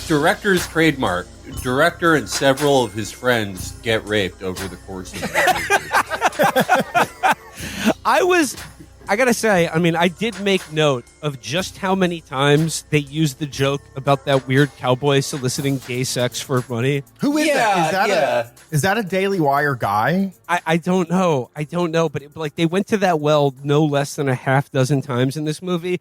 Director's trademark. Director and several of his friends get raped over the course of the movie. I gotta say, I mean, I did make note of just how many times they used the joke about that weird cowboy soliciting gay sex for money. Who is that? Is that a Daily Wire guy? I don't know. But like they went to that well no less than a half dozen times in this movie.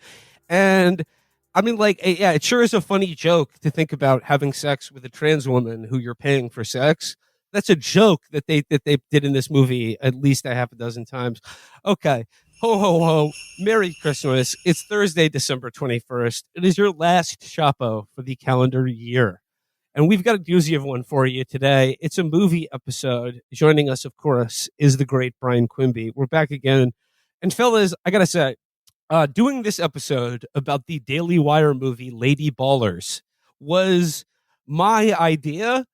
And I mean, like, yeah, it sure is a funny joke to think about having sex with a trans woman who you're paying for sex. That's a joke that they did in this movie at least a half a dozen times. Okay. Ho, ho, ho. Merry Christmas. It's Thursday, December 21st. It is your last Chapo for the calendar year. And we've got a doozy of one for you today. It's a movie episode. Joining us, of course, is the great Bryan Quinby. We're back again. And fellas, I got to say, doing this episode about the Daily Wire movie Lady Ballers was my idea.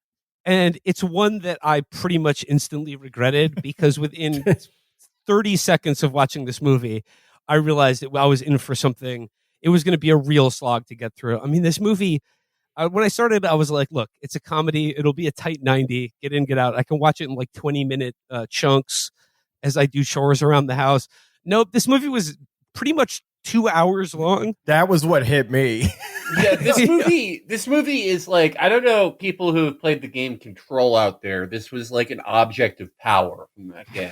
And it's one that I pretty much instantly regretted because within 30 seconds of watching this movie, I realized that I was in for something. It was going to be a real slog to get through. I mean, this movie, when I started, I was like, look, it's a comedy. It'll be a tight 90, get in, get out. I can watch it in like 20-minute chunks as I do chores around the house. Nope, this movie was pretty much 2 hours long. That was what hit me. Yeah, this movie is like, I don't know people who have played the game Control out there. This was like an object of power from that game.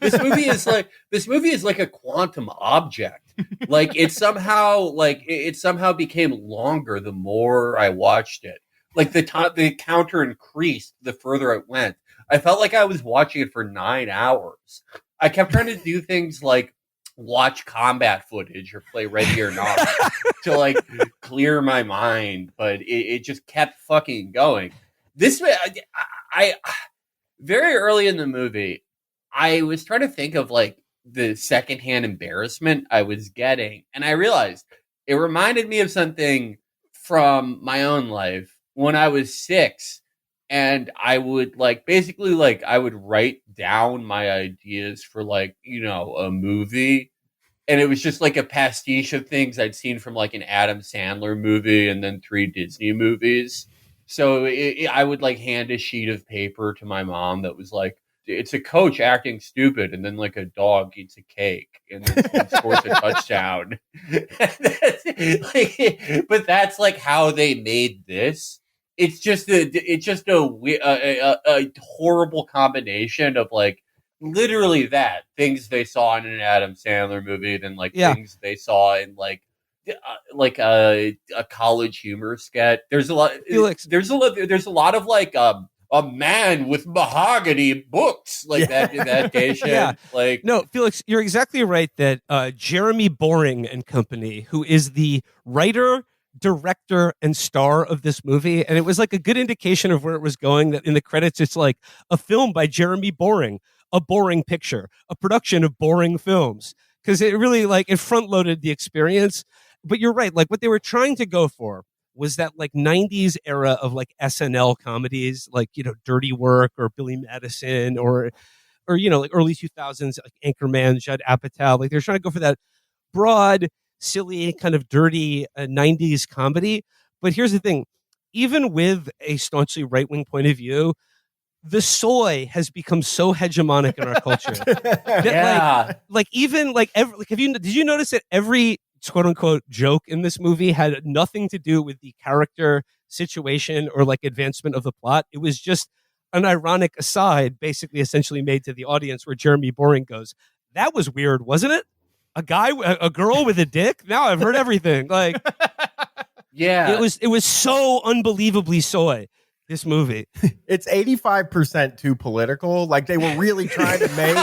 This movie is like a quantum object. Like it somehow became longer the more I watched it. Like the counter increased the further it went. I felt like I was watching it for 9 hours. I kept trying to do things like watch combat footage or play Ready or Not to like clear my mind, but it just kept fucking going. This I very early in the movie, I was trying to think of like the secondhand embarrassment I was getting, and I realized it reminded me of something from my own life when I was 6. And I would I would write down my ideas for like, you know, a movie. And it was just like a pastiche of things I'd seen from like an Adam Sandler movie and then 3 Disney movies. So I would like hand a sheet of paper to my mom that was like, it's a coach acting stupid. And then like a dog eats a cake and then scores a touchdown. But that's like how they made this. It's just a horrible combination of like literally that things they saw in an Adam Sandler movie, then like things they saw in like a college humor sketch. There's a lot. Felix. There's a lot of like a man with mahogany books like that adaptation. Yeah. Like no, Felix, you're exactly right that Jeremy Boering and company, who is the writer, director, and star of this movie, and it was like a good indication of where it was going, that in the credits it's like a film by Jeremy Boering, a boring picture, a production of boring films, because it really like it front loaded the experience. But you're right, like what they were trying to go for was that like 90s era of like SNL comedies, like, you know, Dirty Work or Billy Madison or you know, like early 2000s like Anchorman, Judd Apatow. Like they're trying to go for that broad, silly, kind of dirty 90s comedy. But here's the thing, even with a staunchly right-wing point of view, the soy has become so hegemonic in our culture that yeah. like even like did you notice that every quote unquote joke in this movie had nothing to do with the character situation or like advancement of the plot? It was just an ironic aside, basically essentially made to the audience, where Jeremy Boring goes, "That was weird, wasn't it? A girl with a dick? Now I've heard everything." Like, yeah, it was so unbelievably soy, this movie. It's 85% too political. Like they were really trying to make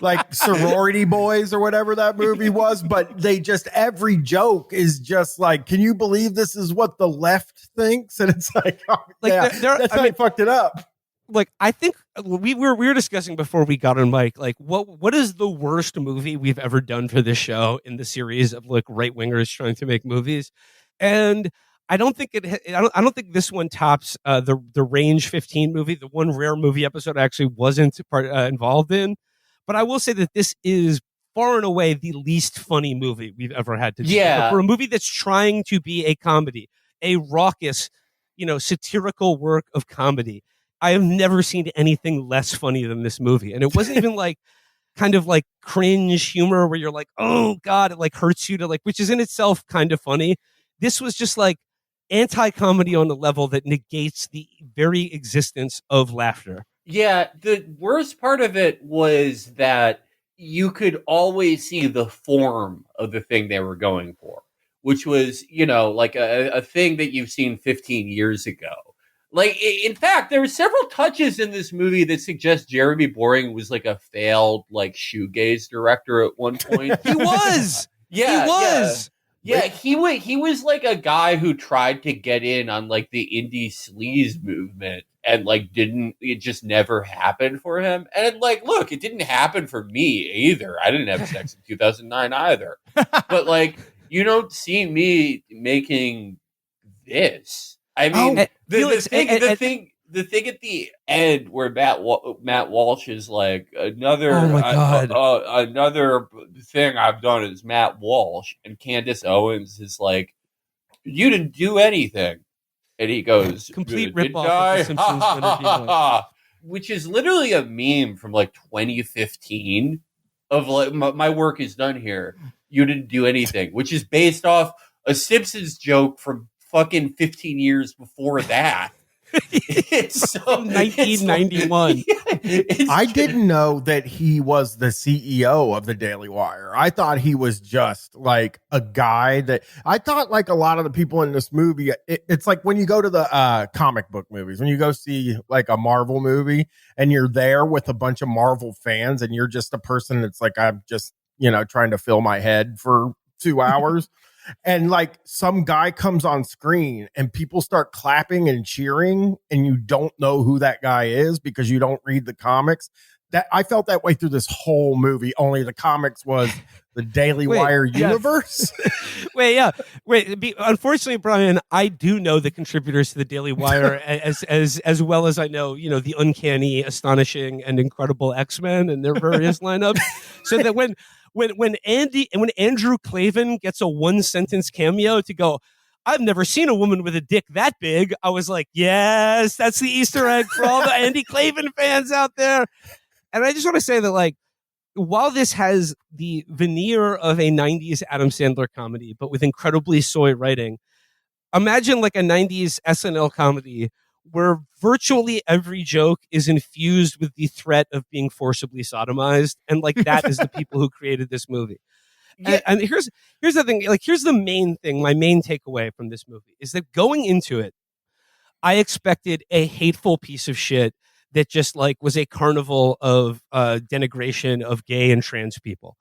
like Sorority Boys or whatever that movie was, but they just, every joke is just like, can you believe this is what the left thinks? And it's like, oh, like yeah, that's how they fucked it up. Like, I think we were discussing before we got on mic, like what is the worst movie we've ever done for this show in the series of like right wingers trying to make movies, and I don't think I don't think this one tops the Range 15 movie, the one rare movie episode I actually wasn't involved in. But I will say that this is far and away the least funny movie we've ever had to do. Yeah, for a movie that's trying to be a comedy, a raucous, satirical work of comedy. I have never seen anything less funny than this movie. And it wasn't even like kind of like cringe humor where you're like, oh God, it like hurts you to like, which is in itself kind of funny. This was just like anti-comedy on a level that negates the very existence of laughter. Yeah, the worst part of it was that you could always see the form of the thing they were going for, which was, like a thing that you've seen 15 years ago. Like, in fact, there were several touches in this movie that suggest Jeremy Boring was like a failed, like, shoegaze director at one point. He was! Yeah, he was! Yeah, he was like a guy who tried to get in on like the indie sleaze movement and like it just never happened for him. And like, look, it didn't happen for me either. I didn't have sex in 2009 either. But like, you don't see me making this. I mean, the thing at the end where Matt Walsh is like, another oh my God. Another thing I've done is Matt Walsh, and Candace Owens is like, you didn't do anything, and he goes, complete did ripoff I? of the Simpsons which is literally a meme from like 2015 of like, my work is done here, you didn't do anything, which is based off a Simpsons joke from fucking 15 years before that. It's so 1991. I didn't know that he was the CEO of the Daily Wire. I thought he was just like a guy that I thought like a lot of the people in this movie. It's like when you go to the comic book movies, when you go see like a Marvel movie and you're there with a bunch of Marvel fans and you're just a person that's like, I'm just, trying to fill my head for 2 hours. And like some guy comes on screen and people start clapping and cheering and you don't know who that guy is because you don't read the comics. That I felt that way through this whole movie. Only the comics was the Daily Wire universe. Unfortunately, Brian, I do know the contributors to the Daily Wire as well as I know, the uncanny, astonishing, and incredible X-Men and their various lineups. So that when Andrew Klavan gets a 1-sentence cameo to go, I've never seen a woman with a dick that big, I was like, yes, that's the Easter egg for all the Andy Klavan fans out there. And I just want to say that, like, while this has the veneer of a 90s Adam Sandler comedy, but with incredibly soy writing, imagine like a 90s SNL comedy where virtually every joke is infused with the threat of being forcibly sodomized. And like that is the people who created this movie. Yeah. And here's the thing, like, here's the main thing, my main takeaway from this movie is that going into it, I expected a hateful piece of shit that just like was a carnival of denigration of gay and trans people.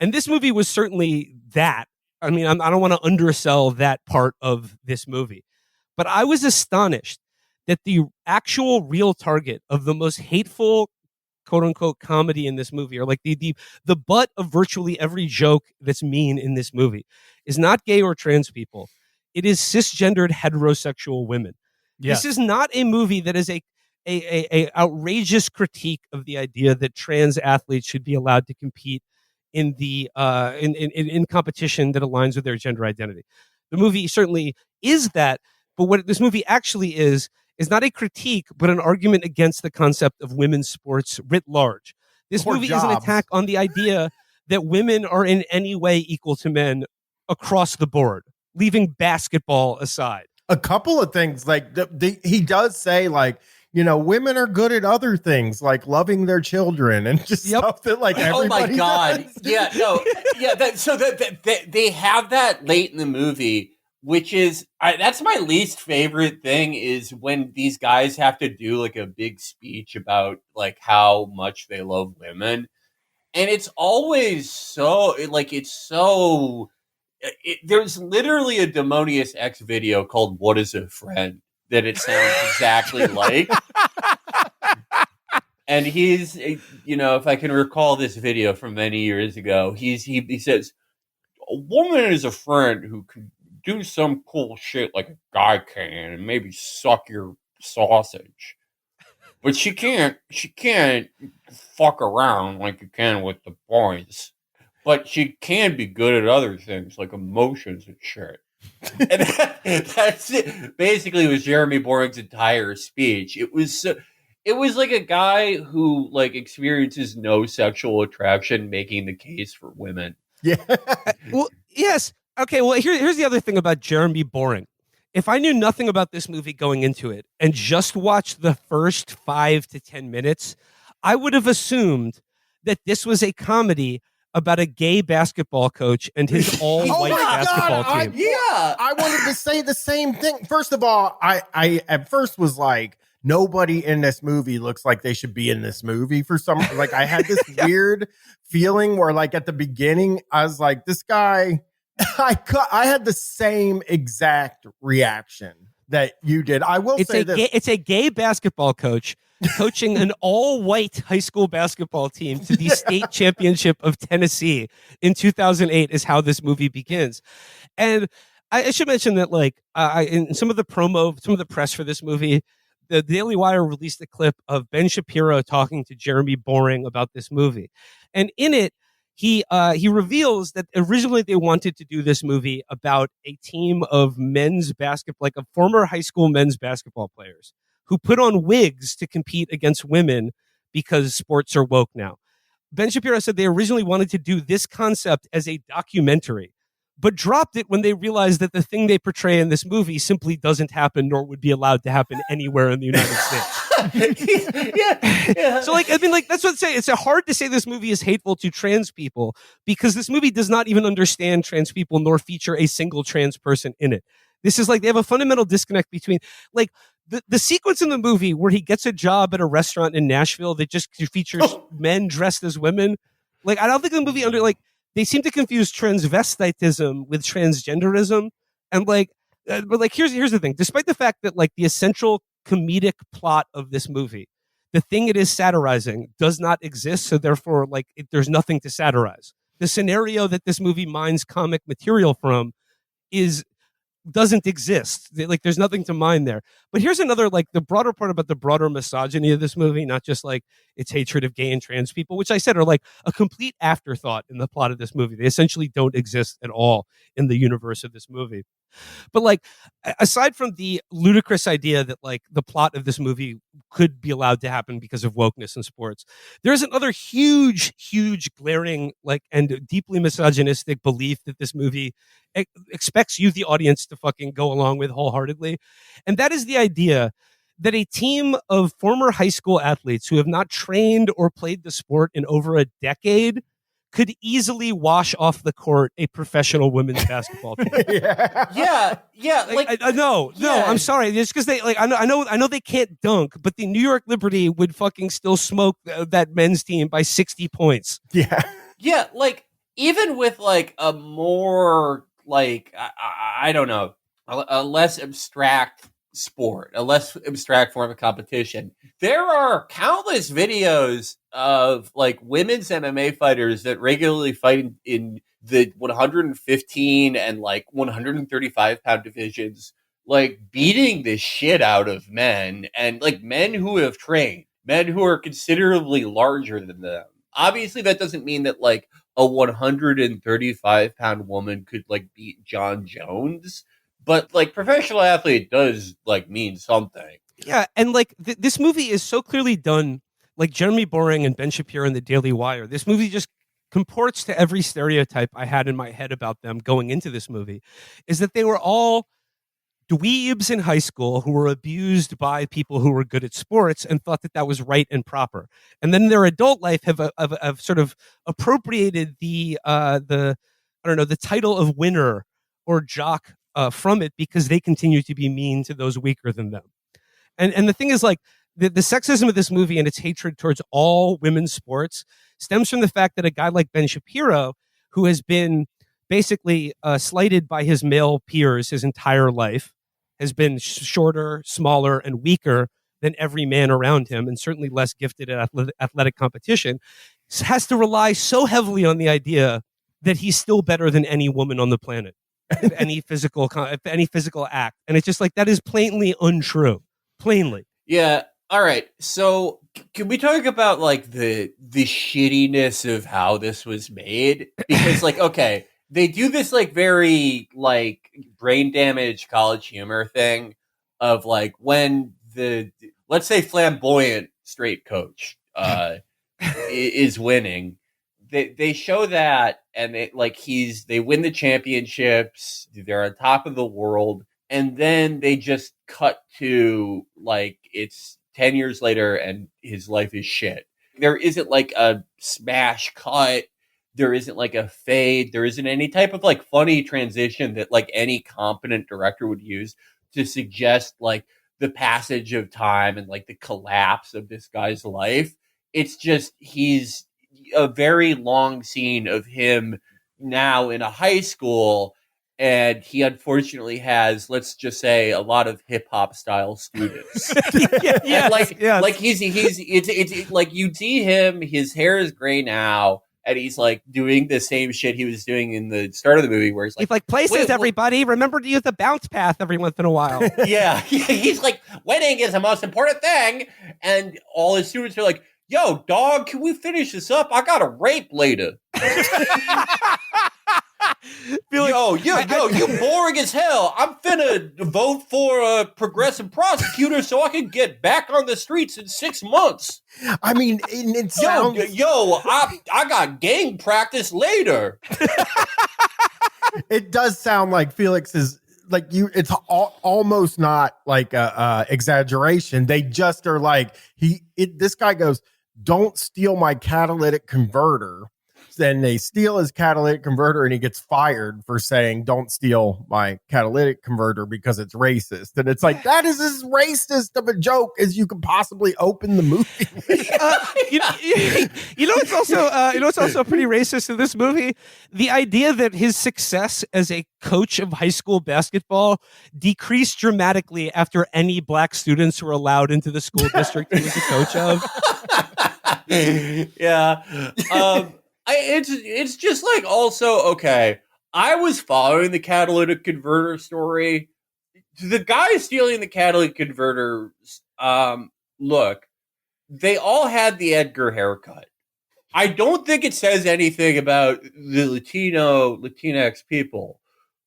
And this movie was certainly that. I mean, I don't want to undersell that part of this movie, but I was astonished that the actual real target of the most hateful quote unquote comedy in this movie, or like the butt of virtually every joke that's mean in this movie, is not gay or trans people. It is cisgendered heterosexual women. Yes. This is not a movie that is a outrageous critique of the idea that trans athletes should be allowed to compete in the in competition that aligns with their gender identity. The movie certainly is that, but what this movie actually is not a critique, but an argument against the concept of women's sports writ large. This movie is an attack on the idea that women are in any way equal to men across the board, leaving basketball aside. A couple of things, like he does say, like, women are good at other things, like loving their children and just stuff that, like, everybody. Oh my God! Does. Yeah, no, yeah. They have that late in the movie, which is that's my least favorite thing. Is when these guys have to do like a big speech about like how much they love women, and it's always so there's literally a Demonius X video called "What Is a Friend" that it sounds exactly like. And he's, if I can recall this video from many years ago, he says, a woman is a friend who can do some cool shit like a guy can and maybe suck your sausage. But she can't fuck around like you can with the boys. But she can be good at other things like emotions and shit. And that's it. Basically, it was Jeremy Boring's entire speech. It was like a guy who like experiences no sexual attraction, making the case for women. Yeah. Well, yes. Okay, well, here's the other thing about Jeremy Boring. If I knew nothing about this movie going into it and just watched the first 5 to 10 minutes, I would have assumed that this was a comedy about a gay basketball coach and his all-white basketball team. I wanted to say the same thing. First of all, I at first was like, nobody in this movie looks like they should be in this movie for some, like I had this weird feeling where like at the beginning, I was like, this guy, I had the same exact reaction that you did. I will say this. It's a gay basketball coach coaching an all-white high school basketball team to the state championship of Tennessee in 2008 is how this movie begins. And I should mention that, like, in some of the press for this movie, the Daily Wire released a clip of Ben Shapiro talking to Jeremy Boring about this movie. And in it, he reveals that originally they wanted to do this movie about a team of men's basketball, like a former high school men's basketball players who put on wigs to compete against women because sports are woke now. Ben Shapiro said they originally wanted to do this concept as a documentary, but dropped it when they realized that the thing they portray in this movie simply doesn't happen, nor would be allowed to happen anywhere in the United States. yeah. So, like, I mean, like, that's what I'm saying. It's hard to say this movie is hateful to trans people because this movie does not even understand trans people nor feature a single trans person in it. This is like, they have a fundamental disconnect between, like, the sequence in the movie where he gets a job at a restaurant in Nashville that just features men dressed as women. Like, I don't think the movie they seem to confuse transvestitism with transgenderism. And like, but like, here's the thing. Despite the fact that like the essential comedic plot of this movie, the thing it is satirizing does not exist. So therefore, like, there's nothing to satirize. The scenario that this movie mines comic material from doesn't exist. Like, there's nothing to mine there. But here's another, like, the broader part about the broader misogyny of this movie, not just like its hatred of gay and trans people, which I said are like a complete afterthought in the plot of this movie. They essentially don't exist at all in the universe of this movie. But like, aside from the ludicrous idea that like the plot of this movie could be allowed to happen because of wokeness in sports, there's another huge glaring, like, and deeply misogynistic belief that this movie expects you, the audience, to fucking go along with wholeheartedly. And that is the idea that a team of former high school athletes who have not trained or played the sport in over a decade could easily wash off the court a professional women's basketball team. yeah. Like, No, I'm sorry. It's because they, like, I know they can't dunk, but the New York Liberty would fucking still smoke that men's team by 60 points. Yeah. Like, even with like a more like I don't know, a less abstract sport, a less abstract form of competition, there are countless videos of like women's MMA fighters that regularly fight in the 115 and like 135 pound divisions, like beating the shit out of men, and like men who have trained, men who are considerably larger than them. Obviously, that doesn't mean that like a 135 pound woman could like beat John Jones, but like professional athlete does like mean something. Yeah, and like this movie is so clearly done, like Jeremy Boring and Ben Shapiro in the Daily Wire. This movie just comports to every stereotype I had in my head about them going into this movie, is that they were all dweebs in high school who were abused by people who were good at sports and thought that that was right and proper. And then in their adult life have sort of appropriated the title of winner or jock from it because they continue to be mean to those weaker than them. And the thing is, like, the sexism of this movie and its hatred towards all women's sports stems from the fact that a guy like Ben Shapiro, who has been basically slighted by his male peers his entire life, has been shorter, smaller, and weaker than every man around him, and certainly less gifted at athletic competition, has to rely so heavily on the idea that he's still better than any woman on the planet, if any physical act. And it's just like, that is plainly untrue. Plainly. Yeah. All right. So can we talk about like the shittiness of how this was made? Because like, okay, they do this like very like brain damage college humor thing of like when the, let's say, flamboyant straight coach is winning. They show that, and they win the championships. They're on top of the world, and then they just cut to like it's 10 years later, and his life is shit. There isn't like a smash cut. There isn't like a fade. There isn't any type of like funny transition that like any competent director would use to suggest like the passage of time and like the collapse of this guy's life. It's just he's a very long scene of him now in a high school, and he unfortunately has, let's just say, a lot of hip hop style students. Like he's it's like you see him, his hair is gray now, and he's like doing the same shit he was doing in the start of the movie, where he's like places, everybody, remember to use the bounce path every once in a while. Yeah, he's like, winning is the most important thing, and all his students are like, yo, dog, can we finish this up? I got a rape later. Yo, you boring as hell. I'm finna vote for a progressive prosecutor so I can get back on the streets in 6 months. I mean, it sounds... I got gang practice later. It does sound like Felix is like you. It's almost not like a exaggeration. They just are like this guy goes, "Don't steal my catalytic converter." Then they steal his catalytic converter, and he gets fired for saying, "Don't steal my catalytic converter," because it's racist. And it's like, that is as racist of a joke as you could possibly open the movie. You know what's also pretty racist in this movie? The idea that his success as a coach of high school basketball decreased dramatically after any black students were allowed into the school district he was a coach of. Yeah. It's just like, also, okay, I was following the catalytic converter story. The guy stealing the catalytic converter, look, they all had the Edgar haircut. I don't think it says anything about the Latinx people,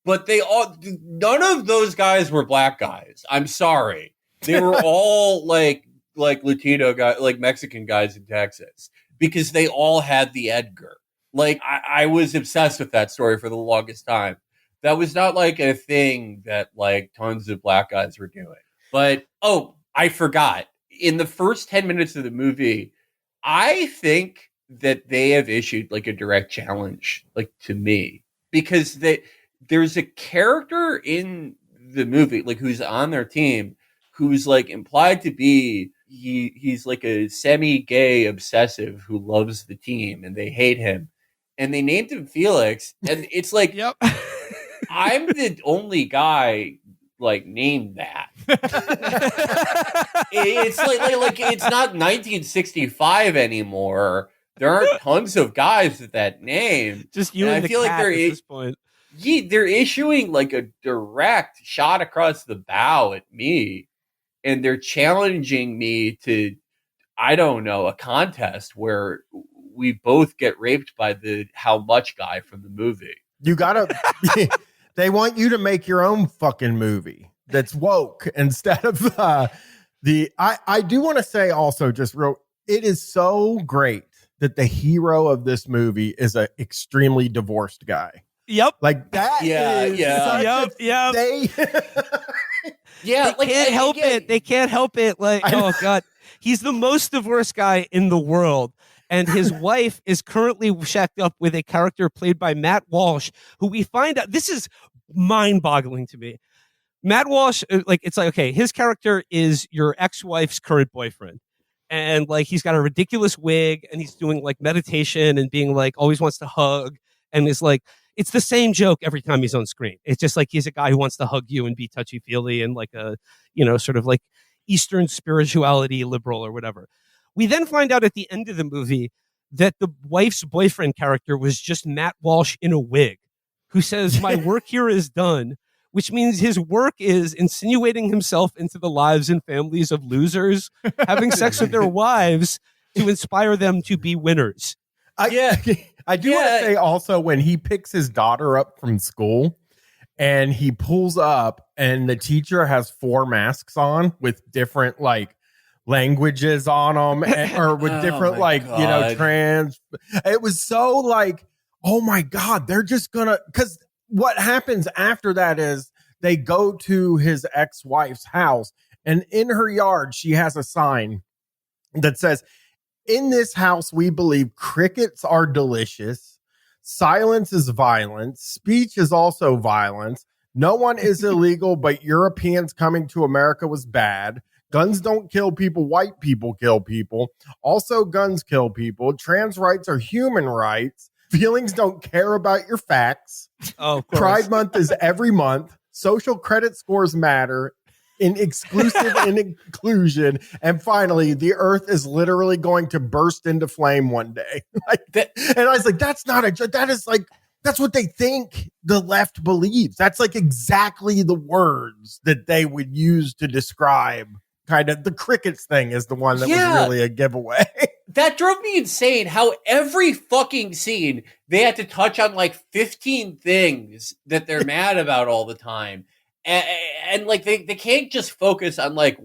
but none of those guys were black guys. I'm sorry. They were all like Latino guys, like Mexican guys in Texas, because they all had the Edgar. Like, I was obsessed with that story for the longest time. That was not like a thing that like tons of black guys were doing. But, I forgot. In the first 10 minutes of the movie, I think that they have issued like a direct challenge, like, to me, because there's a character in the movie, like, who's on their team, who's like implied to be he's like a semi-gay obsessive who loves the team, and they hate him, and they named him Felix, and it's like, yep. I'm the only guy like named that. It's like it's not 1965 anymore. There aren't tons of guys with that name. Just you and I the feel cat like at this point. They're issuing like a direct shot across the bow at me, and they're challenging me to, I don't know, a contest where we both get raped by the how much guy from the movie. You gotta. They want you to make your own fucking movie that's woke instead of the. I do want to say also, just real, it is so great that the hero of this movie is an extremely divorced guy. Yep. Like that. Yeah. Yep. They yeah. They can't help it. They can't help it. Like, oh God, he's the most divorced guy in the world. And his wife is currently shacked up with a character played by Matt Walsh, who we find out, this is mind-boggling to me. Matt Walsh, like, it's like, okay, his character is your ex-wife's current boyfriend. And like, he's got a ridiculous wig, and he's doing like meditation and being like, always wants to hug. And is like, it's the same joke every time he's on screen. It's just like, he's a guy who wants to hug you and be touchy-feely and like a, sort of like Eastern spirituality liberal or whatever. We then find out at the end of the movie that the wife's boyfriend character was just Matt Walsh in a wig, who says, my work here is done, which means his work is insinuating himself into the lives and families of losers, having sex with their wives to inspire them to be winners. I I do want to say also when he picks his daughter up from school and he pulls up and the teacher has 4 masks on with different like languages on them or with different trans. It was so like, oh my God, they're just gonna, because what happens after that is they go to his ex-wife's house and in her yard, she has a sign that says, "In this house, we believe crickets are delicious. Silence is violence. Speech is also violence. No one is illegal, but Europeans coming to America was bad. Guns don't kill people. White people kill people. Also, guns kill people. Trans rights are human rights. Feelings don't care about your facts. Oh, Pride Month is every month. Social credit scores matter. In exclusive and inclusion. And finally, the earth is literally going to burst into flame one day." And I was like, that's not a joke. That is like, that's what they think the left believes. That's like exactly the words that they would use to describe kind of the crickets thing is the one that was really a giveaway. That drove me insane how every fucking scene they had to touch on like 15 things that they're mad about all the time. And like they can't just focus on like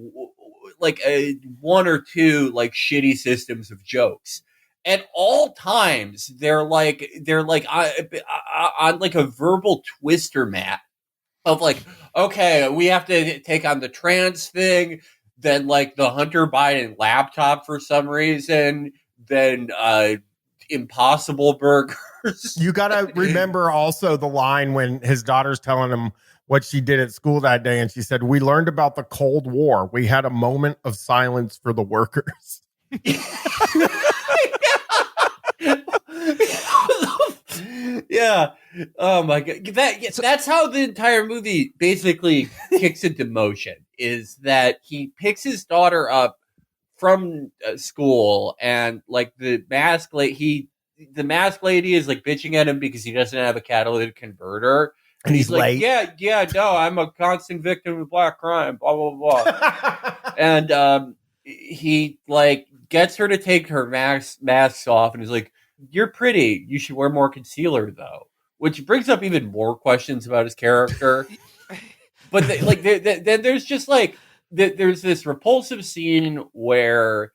one or two like shitty systems of jokes. At all times, they're like on like a verbal twister mat of like, okay, we have to take on the trans thing, then like the Hunter Biden laptop for some reason, then Impossible Burgers. You got to remember also the line when his daughter's telling him what she did at school that day. And she said, "We learned about the Cold War. We had a moment of silence for the workers." Yeah. Oh my God. That's how the entire movie basically kicks into motion, is that he picks his daughter up from school and like the mask lady is like bitching at him because he doesn't have a catalytic converter. And he's like, yeah, no, I'm a constant victim of black crime, blah, blah, blah. And he like gets her to take her masks off and he's like, "You're pretty. You should wear more concealer though." Which brings up even more questions about his character. But then there's just like, there's this repulsive scene where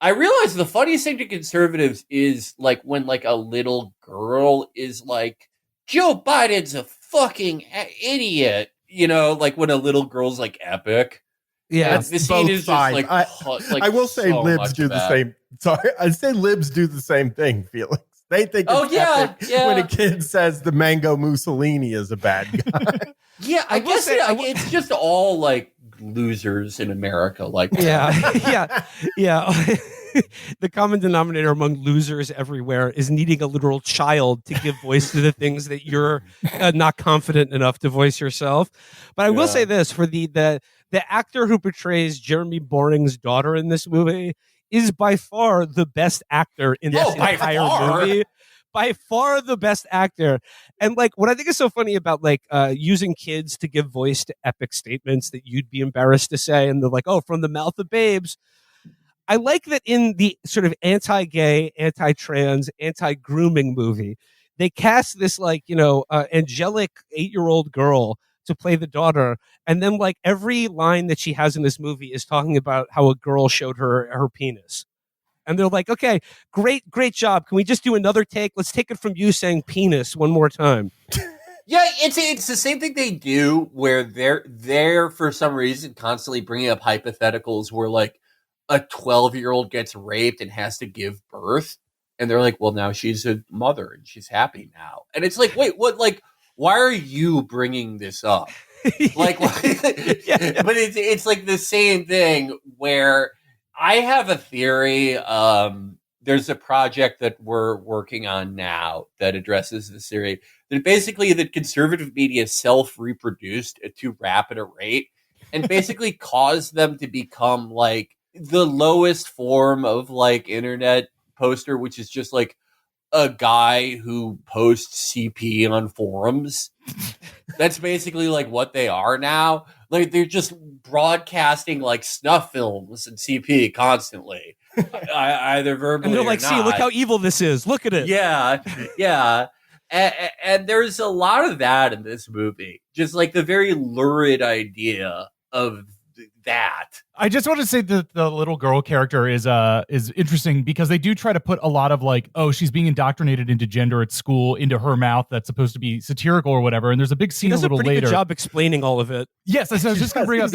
I realize the funniest thing to conservatives is like when like a little girl is like, "Joe Biden's a fucking idiot," you know, like when a little girl's like epic. Yeah, the scene is sides. just like I will say so libs do the same. Sorry, I'd say libs do the same thing, Felix. They think it's epic when a kid says the Mango Mussolini is a bad guy. Yeah, I guess it's just all like losers in America. Like, yeah. The common denominator among losers everywhere is needing a literal child to give voice to the things that you're not confident enough to voice yourself. But I will say this, for the actor who portrays Jeremy Boring's daughter in this movie is by far the best actor in this entire movie. By far the best actor. And like what I think is so funny about like using kids to give voice to epic statements that you'd be embarrassed to say, and they're like, "Oh, from the mouth of babes." I like that in the sort of anti-gay, anti-trans, anti-grooming movie, they cast this like, angelic 8-year-old girl to play the daughter. And then like every line that she has in this movie is talking about how a girl showed her penis. And they're like, "Okay, great job. Can we just do another take? Let's take it from you saying penis one more time." Yeah, it's the same thing they do where they're for some reason constantly bringing up hypotheticals where like a 12-year-old gets raped and has to give birth, and they're like, "Well, now she's a mother and she's happy now." And it's like, wait, what? Like, why are you bringing this up? Like, but it's like the same thing where I have a theory. There's a project that we're working on now that addresses this theory that basically the conservative media self-reproduced at too rapid a rate and basically caused them to become like the lowest form of like internet poster, which is just like a guy who posts CP on forums. That's basically like what they are now. Like they're just broadcasting like snuff films and CP constantly, either verbally And they're or like, see, not. look how evil this is. Look at it. Yeah, yeah. And there's a lot of that in this movie. Just like the very lurid idea of that. I just want to say that the little girl character is interesting because they do try to put a lot of like, oh, she's being indoctrinated into gender at school into her mouth that's supposed to be satirical or whatever. And there's a big scene a little pretty later. Good job explaining all of it. Yes, I was just going to bring up.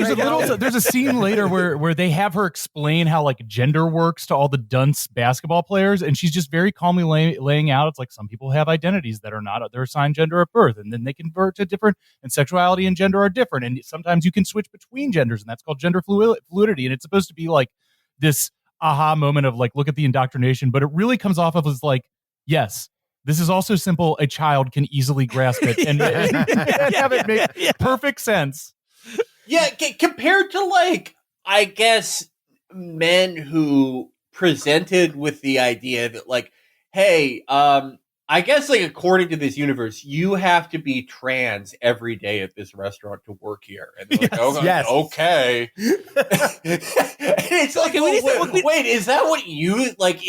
There's a scene later where they have her explain how like gender works to all the dunce basketball players, and she's just very calmly laying out. It's like some people have identities that are not their assigned gender at birth, and then they convert to different, and sexuality and gender are different, and sometimes you can switch between genders, and that's called gender fluidity, and it's supposed to be like this aha moment of like, look at the indoctrination, but it really comes off of as like, yes, this is also simple. A child can easily grasp it and have it make perfect sense. Yeah, compared to like, I guess, men who presented with the idea that like, hey, I guess like according to this universe, you have to be trans every day at this restaurant to work here. And they're like, okay. It's like, wait, is that what you like?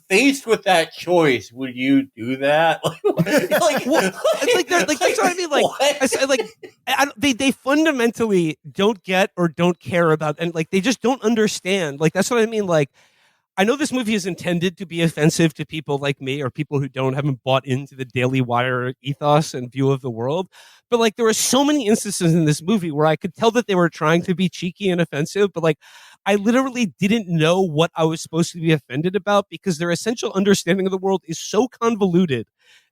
Faced with that choice, would you do that? That's what I mean. They fundamentally don't get or don't care about, and like they just don't understand. Like that's what I mean. Like I know this movie is intended to be offensive to people like me or people who haven't bought into the Daily Wire ethos and view of the world. But like there were so many instances in this movie where I could tell that they were trying to be cheeky and offensive, but like I literally didn't know what I was supposed to be offended about because their essential understanding of the world is so convoluted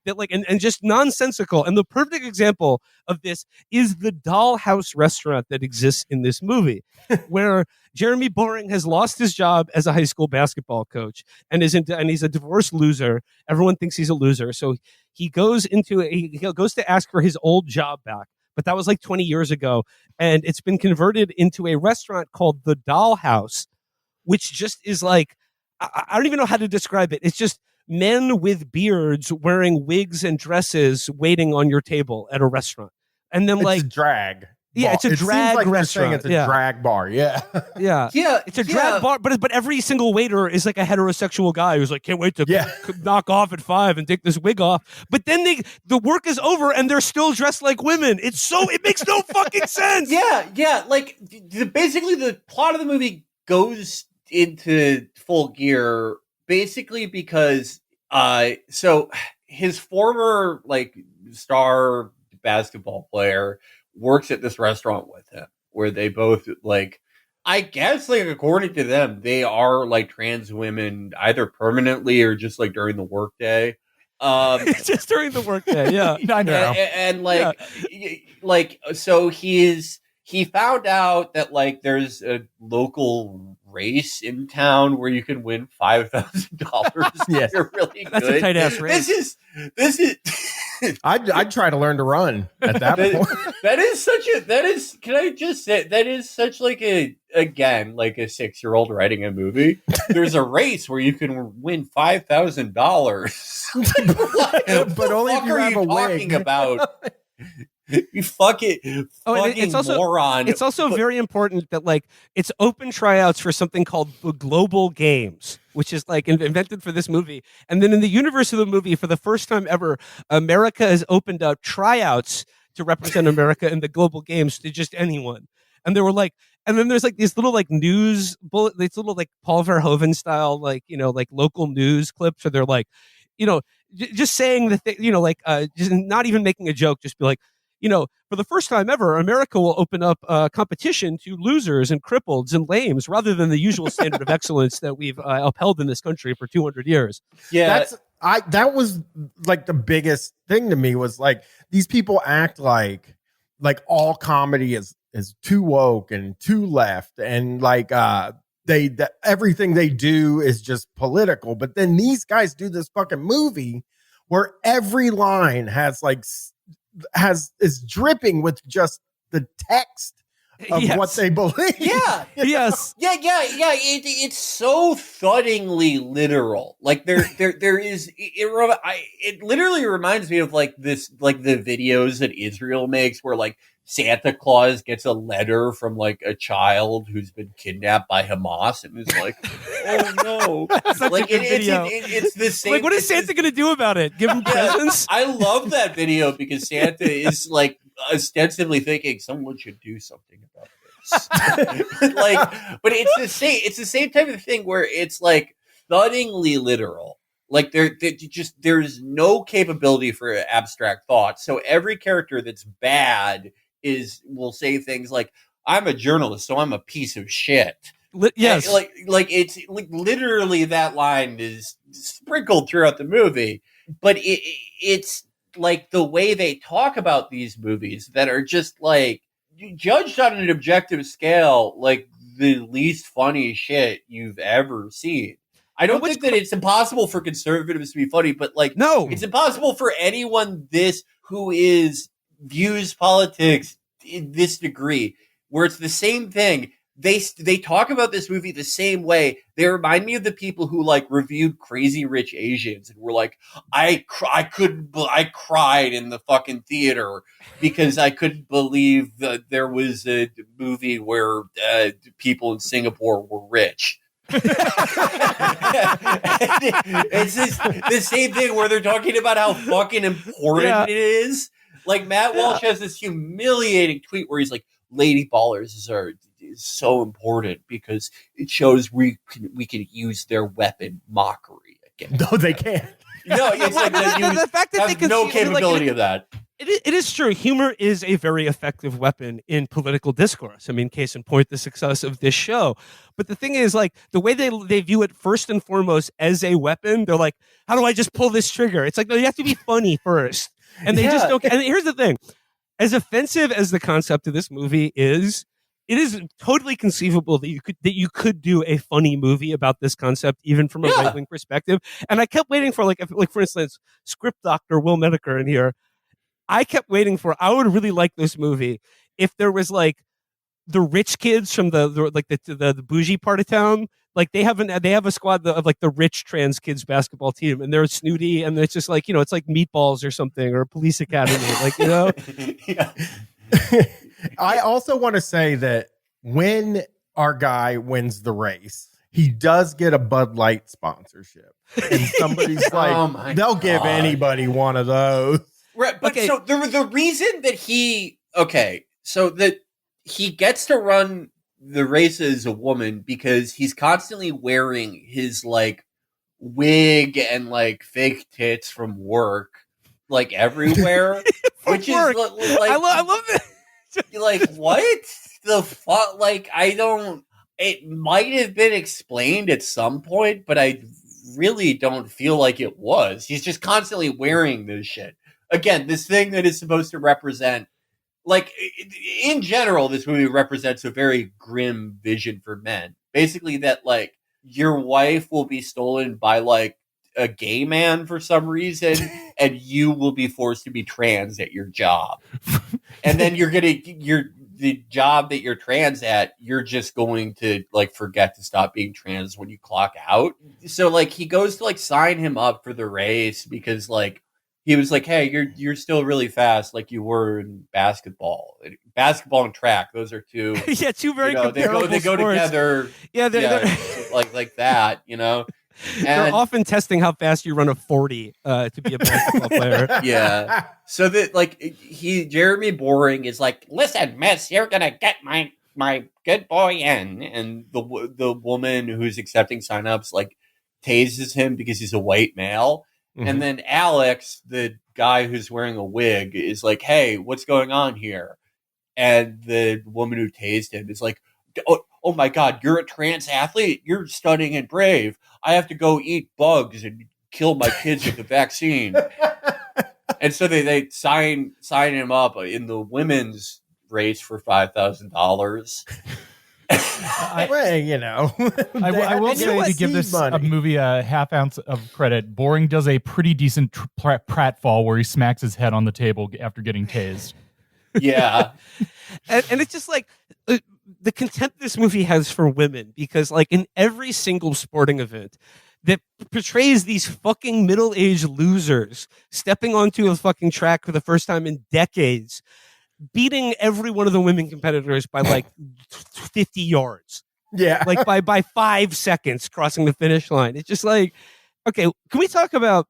that like and just nonsensical. And the perfect example of this is the dollhouse restaurant that exists in this movie, where Jeremy Boering has lost his job as a high school basketball coach and he's a divorced loser. Everyone thinks he's a loser, so he goes to ask for his old job back. But that was like 20 years ago, and it's been converted into a restaurant called the Dollhouse, which just is like I don't even know how to describe it. It's just men with beards wearing wigs and dresses waiting on your table at a restaurant. And then it's a drag. Yeah, it's a drag like restaurant. It's a drag bar. Yeah. Yeah. It's a drag bar, but every single waiter is like a heterosexual guy who's like, can't wait to knock off at 5 and take this wig off. But then the work is over and they're still dressed like women. It makes no fucking sense. Yeah. Like basically the plot of the movie goes into full gear basically because so his former like star basketball player works at this restaurant with him where they both like I guess like according to them they are like trans women either permanently or just like during the workday. Just during the workday, yeah. I know. And like so he found out that like there's a local race in town where you can win $5,000. Yes, you're really good. That's a tight ass race. This is. I'd try to learn to run at that point. That is. Can I just say that is such like a 6-year-old writing a movie. There's a race where you can win $5,000. But only if you have a wig. About. You fucking moron. It's also very important that like it's open tryouts for something called the Global Games, which is like invented for this movie. And then in the universe of the movie, for the first time ever, America has opened up tryouts to represent America in the Global Games to just anyone. And they were like, and then there's like these little like news bullet, these little like Paul Verhoeven style, like, like local news clips where they're like, just saying the thing, just not even making a joke, just be like, for the first time ever, America will open up competition to losers and crippleds and lames rather than the usual standard of excellence that we've upheld in this country for 200 years. Yeah. That was like the biggest thing to me was like these people act like all comedy is too woke and too left and like everything they do is just political. But then these guys do this fucking movie where every line is dripping with just the text of what they believe. Yeah. Yes. Yeah. It's so thuddingly literal. Like there is. It literally reminds me of like this, like the videos that Israel makes, where like Santa Claus gets a letter from like a child who's been kidnapped by Hamas, and is like, "Oh no!" Such Like a good video. it's the same. Like, what is Santa going to do about it? Give him presents? I love that video because Santa is like ostensibly thinking someone should do something about this. Like, but it's the same type of thing where it's like thuddingly literal. Like there's no capability for abstract thought. So every character that's bad will say things like, "I'm a journalist, so I'm a piece of shit." Yes. And like it's like literally that line is sprinkled throughout the movie, but it's like the way they talk about these movies that are just like judged on an objective scale, like the least funny shit you've ever seen. I don't think that it's impossible for conservatives to be funny, but like, no, it's impossible for anyone who views politics in this degree, where it's the same thing. They talk about this movie the same way. They remind me of the people who like reviewed Crazy Rich Asians and were like, I cried in the fucking theater because I couldn't believe that there was a movie where people in Singapore were rich. It's the same thing where they're talking about how fucking important it is. Like Matt Walsh has this humiliating tweet where he's like, "Lady ballers is so important because it shows we can use their weapon mockery again." No, they can't. No, it's like the fact that they can no capability of that. It is true. Humor is a very effective weapon in political discourse. I mean, case in point, the success of this show. But the thing is, like, the way they view it first and foremost as a weapon, they're like, how do I just pull this trigger? It's like, no, you have to be funny first. And they just don't. And here's the thing. As offensive as the concept of this movie is, it is totally conceivable that you could do a funny movie about this concept, even from a right-wing perspective. And I kept waiting for, like for instance, script doctor Will Menaker in here. I kept waiting for. I would really like this movie if there was like the rich kids from the bougie part of town. Like they have a squad of like the rich trans kids basketball team, and they're snooty, and it's just like, it's like Meatballs or something, or Police Academy, like, Yeah. I also want to say that when our guy wins the race, he does get a Bud Light sponsorship, and somebody's like, they'll give anybody one of those. Right, but so the reason that he gets to run the race as a woman because he's constantly wearing his like wig and like fake tits from work, like everywhere, which work. is like I love it. Like what the fuck? Like I don't. It might have been explained at some point, but I really don't feel like it was. He's just constantly wearing this shit. Again, this thing that is supposed to represent, like, in general, this movie represents a very grim vision for men. Basically, that, like, your wife will be stolen by, like, a gay man for some reason, and you will be forced to be trans at your job. And then the job that you're trans at, you're just going to, like, forget to stop being trans when you clock out. So, like, he goes to, like, sign him up for the race because, like, he was like, "Hey, you're still really fast, like you were in basketball. Basketball and track; those are two. Two very comparable they go sports. together. They're like that. And they're often testing how fast you run a 40 to be a basketball player. Yeah. So that like Jeremy Boering is like, "Listen, miss, you're gonna get my good boy in," and the woman who's accepting signups like tases him because he's a white male. Mm-hmm. And then Alex, the guy who's wearing a wig, is like, "Hey, what's going on here?" And the woman who tased him is like, oh my God, you're a trans athlete? You're stunning and brave. I have to go eat bugs and kill my kids with the vaccine. And so they sign him up in the women's race for $5,000. I will say, to give this a movie a half ounce of credit, Boring does a pretty decent pratfall where he smacks his head on the table after getting tased. Yeah. And it's just like the contempt this movie has for women, because like in every single sporting event that portrays these fucking middle-aged losers stepping onto a fucking track for the first time in decades, beating every one of the women competitors by like 50 yards. Yeah. Like by 5 seconds crossing the finish line. It's just like, okay, can we talk about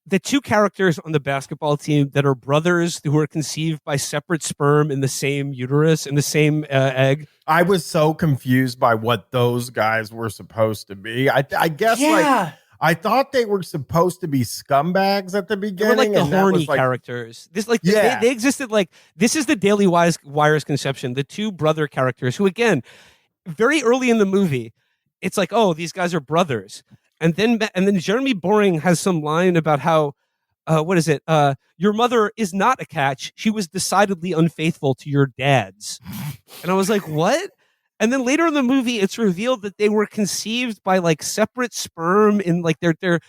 the two characters on the basketball team that are brothers who were conceived by separate sperm in the same uterus, in the same egg? I was so confused by what those guys were supposed to be. I guess like I thought they were supposed to be scumbags at the They beginning. were like the and that horny was, like, characters. This like Yeah. they existed like, this is the Daily Wire's conception. The two brother characters who, again, very early in the movie, it's like, oh, these guys are brothers. And then Jeremy Boring has some line about how, what is it? Your mother is not a catch. She was decidedly unfaithful to your dad's. And I was like, what? And then later in the movie, it's revealed that they were conceived by like separate sperm in like they're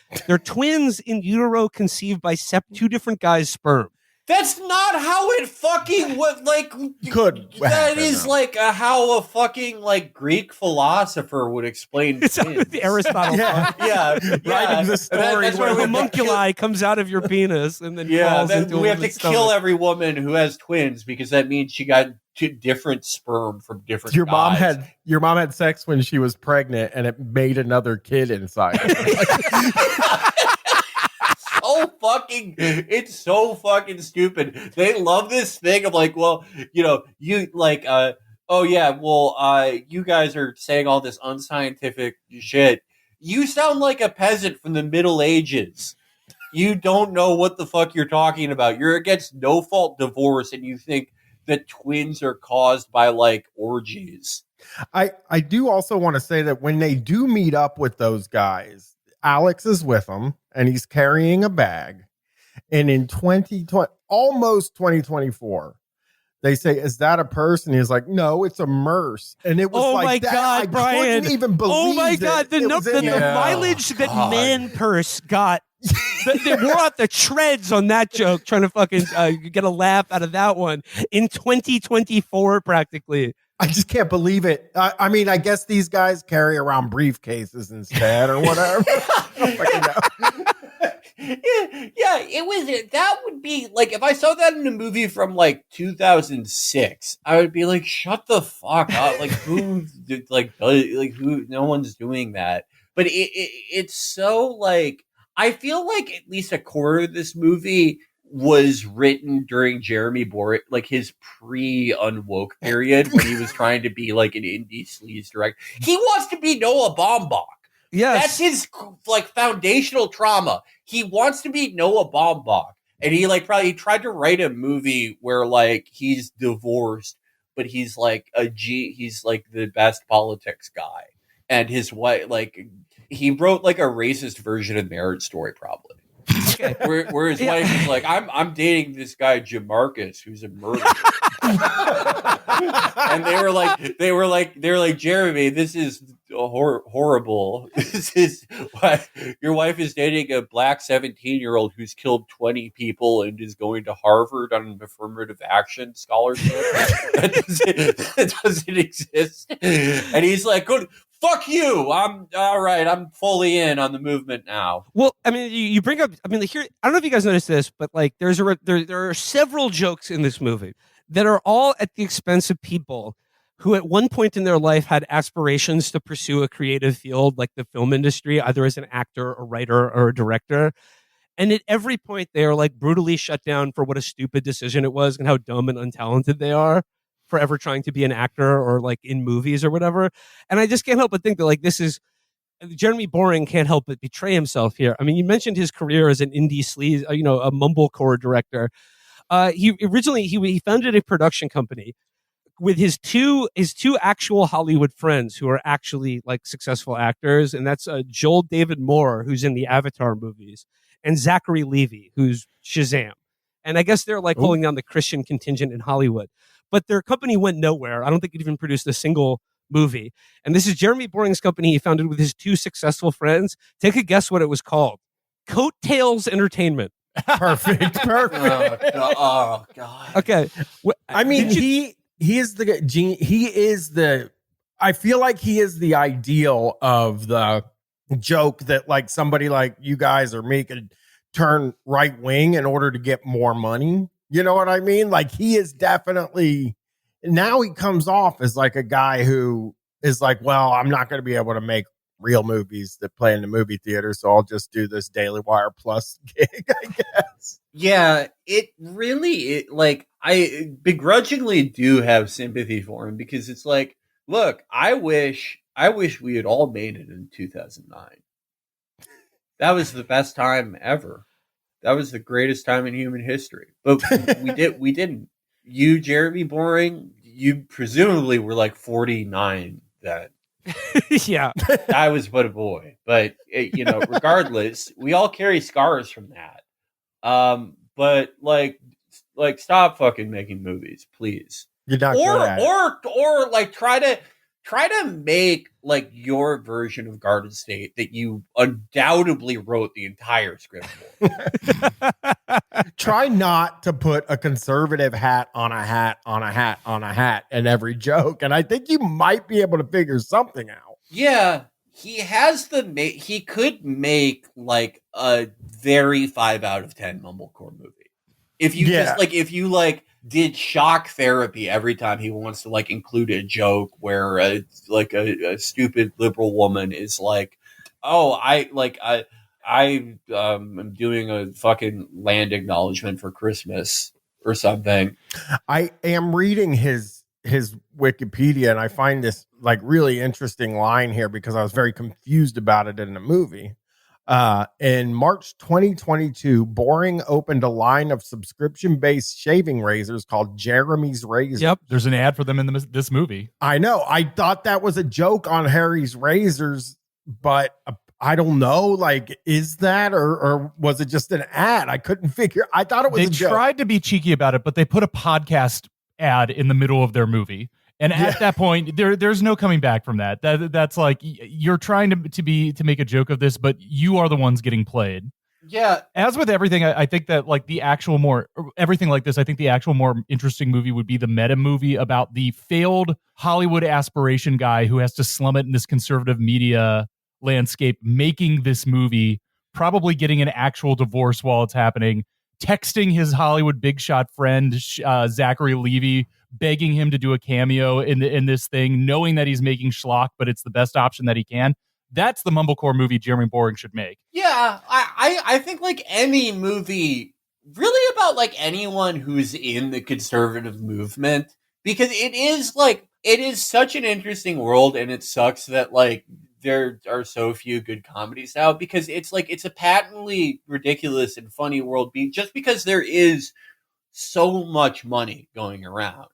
twins in utero, conceived by two different guys' sperm. That's not how it fucking Could That happen, is though. like how a fucking like Greek philosopher would explain. It's twins. the Aristotle. Yeah. Yeah, Writing the story That's where why A we have to homunculi comes out of your penis and then falls into we a have to woman's kill stomach. every woman who has twins because that means she got two different sperm from different. Your mom guys. your mom had sex when she was pregnant and it made another kid inside her. It's so fucking stupid. They love this thing of like, well, you like, oh yeah, well, you guys are saying all this unscientific shit. You sound like a peasant from the Middle Ages. You don't know what the fuck you're talking about. You're against no fault divorce, and you think that twins are caused by like orgies. I do also want to say that when they do meet up with those guys, Alex is with them and he's carrying a bag. And in 2020, almost 2024, they say, "Is that a purse?" And he's like, "No, it's a merse." And it was Oh like my that. God, I Brian. couldn't even believe Oh my it. God, the It was in there. mileage that God. Man Purse got. They wore out the treads on that joke, trying to fucking get a laugh out of that one in 2024, practically. I just can't believe it. I mean, I guess these guys carry around briefcases instead or whatever. I don't fucking know. Yeah, it was. That would be like if I saw that in a movie from like 2006, I would be like, "Shut the fuck up!" Like who, who? No one's doing that. But it's so like I feel like at least a quarter of this movie was written during Jeremy Boring, like his pre-unwoke period when he was trying to be like an indie sleaze director. He wants to be Noah Baumbach. Yes. That's his like foundational trauma. He wants to be Noah Baumbach, and he like probably tried to write a movie where like he's divorced, but he's like he's like the best politics guy, and his wife like he wrote like a racist version of Marriage Story probably. Okay. Where his wife is like, I'm dating this guy Jamarcus who's a murderer. And they were like, Jeremy, this is horrible. This is what your wife is dating a black 17-year-old who's killed 20 people and is going to Harvard on an affirmative action scholarship. that doesn't exist. And he's like, good. Fuck you! I'm all right. I'm fully in on the movement now. Well, I mean, you bring up. I mean, here. I don't know if you guys noticed this, but like, there are several jokes in this movie that are all at the expense of people who, at one point in their life, had aspirations to pursue a creative field like the film industry, either as an actor, a writer, or a director. And at every point, they are like brutally shut down for what a stupid decision it was and how dumb and untalented they are for ever trying to be an actor or like in movies or whatever. And I just can't help but think that like this is Jeremy Boring can't help but betray himself here. I mean, you mentioned his career as an indie sleaze, a mumblecore director. He originally he founded a production company with his two actual Hollywood friends who are actually like successful actors, and that's Joel David Moore, who's in the Avatar movies, and Zachary Levi, who's Shazam. And I guess they're like holding down the Christian contingent in Hollywood. But their company went nowhere. I don't think it even produced a single movie. And this is Jeremy Boring's company he founded with his two successful friends. Take a guess what it was called. Coattails Entertainment. Perfect. Oh God. Okay. I mean, he is the I feel like he is the ideal of the joke that like somebody like you guys or me could turn right wing in order to get more money. You know what I mean? Like he is definitely, now he comes off as like a guy who is like, well, I'm not going to be able to make real movies that play in the movie theater, so I'll just do this Daily Wire Plus gig, I guess. Yeah, like I begrudgingly do have sympathy for him because it's like, look, I wish we had all made it in 2009. That was the best time ever. That was the greatest time in human history. But we didn't. You, Jeremy Boring, you presumably were like 49 then. Yeah. I was but a boy. But, regardless, we all carry scars from that. But like stop fucking making movies, please. You're not good at it. Or like try to make like your version of Garden State that you undoubtedly wrote the entire script for. Try not to put a conservative hat on a hat on a hat on a hat in every joke, and I think you might be able to figure something out. Yeah, he could make like a very 5 out of 10 mumblecore movie. If you did shock therapy every time he wants to like include a joke where a stupid liberal woman is like, oh, I'm doing a fucking land acknowledgement for Christmas or something. I am reading his Wikipedia, and I find this like really interesting line here because I was very confused about it in the movie. In March 2022, Boring opened a line of subscription-based shaving razors called Jeremy's Razors. Yep, there's an ad for them in this movie. I know. I thought that was a joke on Harry's razors, but I don't know. Like, is that or was it just an ad? I couldn't figure. I thought it was. They tried to be cheeky about it, but they put a podcast ad in the middle of their movie. And at that point, there's no coming back from that. That's like you're trying to make a joke of this, but you are the ones getting played. Yeah. As with everything, I think that like everything like this, I think the actual more interesting movie would be the meta movie about the failed Hollywood aspiration guy who has to slum it in this conservative media landscape, making this movie, probably getting an actual divorce while it's happening, texting his Hollywood big shot friend Zachary Levi, begging him to do a cameo in this thing, knowing that he's making schlock, but it's the best option that he can. That's the mumblecore movie Jeremy Boring should make. Yeah, I think like any movie really about like anyone who's in the conservative movement, because it is such an interesting world, and it sucks that like there are so few good comedies out, because it's like it's a patently ridiculous and funny world just because there is so much money going around.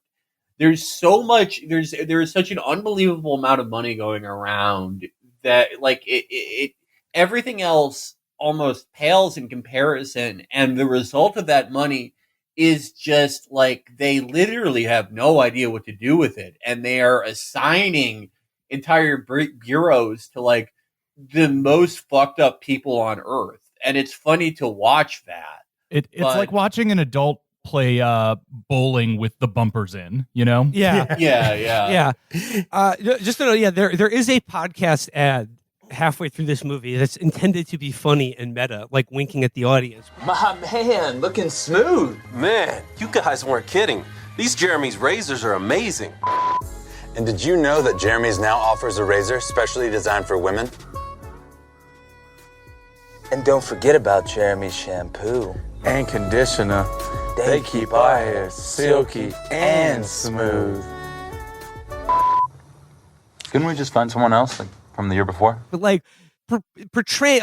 There is such an unbelievable amount of money going around that like it everything else almost pales in comparison, and the result of that money is just like they literally have no idea what to do with it, and they are assigning entire bureaus to like the most fucked up people on earth, and it's funny to watch that. It's like watching an adult play bowling with the bumpers in, you know? Yeah. Just to know, there is a podcast ad halfway through this movie that's intended to be funny and meta, like winking at the audience. My man, looking smooth. Man, you guys weren't kidding. These Jeremy's razors are amazing. And did you know that Jeremy's now offers a razor specially designed for women? And don't forget about Jeremy's shampoo and conditioner. They keep our hair silky and smooth. Couldn't we just find someone else, like from the year before? But like betraying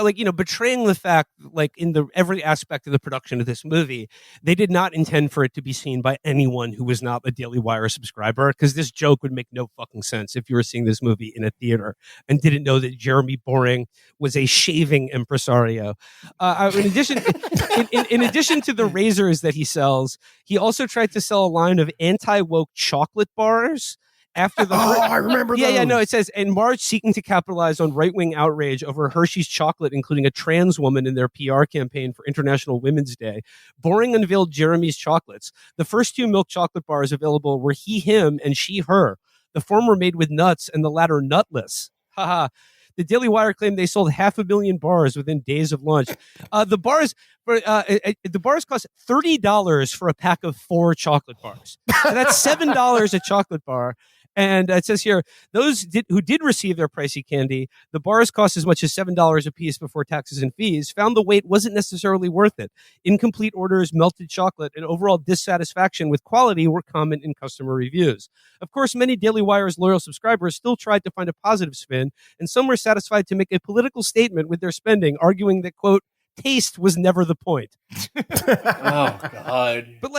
the fact, like in every aspect of the production of this movie, they did not intend for it to be seen by anyone who was not a Daily Wire subscriber, because this joke would make no fucking sense if you were seeing this movie in a theater and didn't know that Jeremy Boring was a shaving impresario. In addition to the razors that he sells, he also tried to sell a line of anti-woke chocolate bars After the I remember those. Yeah, no, it says, in March, seeking to capitalize on right-wing outrage over Hershey's chocolate, including a trans woman in their PR campaign for International Women's Day, Boring unveiled Jeremy's chocolates. The first 2 milk chocolate bars available were he, him, and she, her. The former made with nuts and the latter nutless. Haha. The Daily Wire claimed they sold 500,000 bars within days of launch. The bars cost $30 for a pack of 4 chocolate bars. And that's $7 a chocolate bar. And it says here, who did receive their pricey candy, the bars cost as much as $7 a piece before taxes and fees, found the wait wasn't necessarily worth it. Incomplete orders, melted chocolate, and overall dissatisfaction with quality were common in customer reviews. Of course, many Daily Wire's loyal subscribers still tried to find a positive spin, and some were satisfied to make a political statement with their spending, arguing that, quote, taste was never the point. Oh, God. But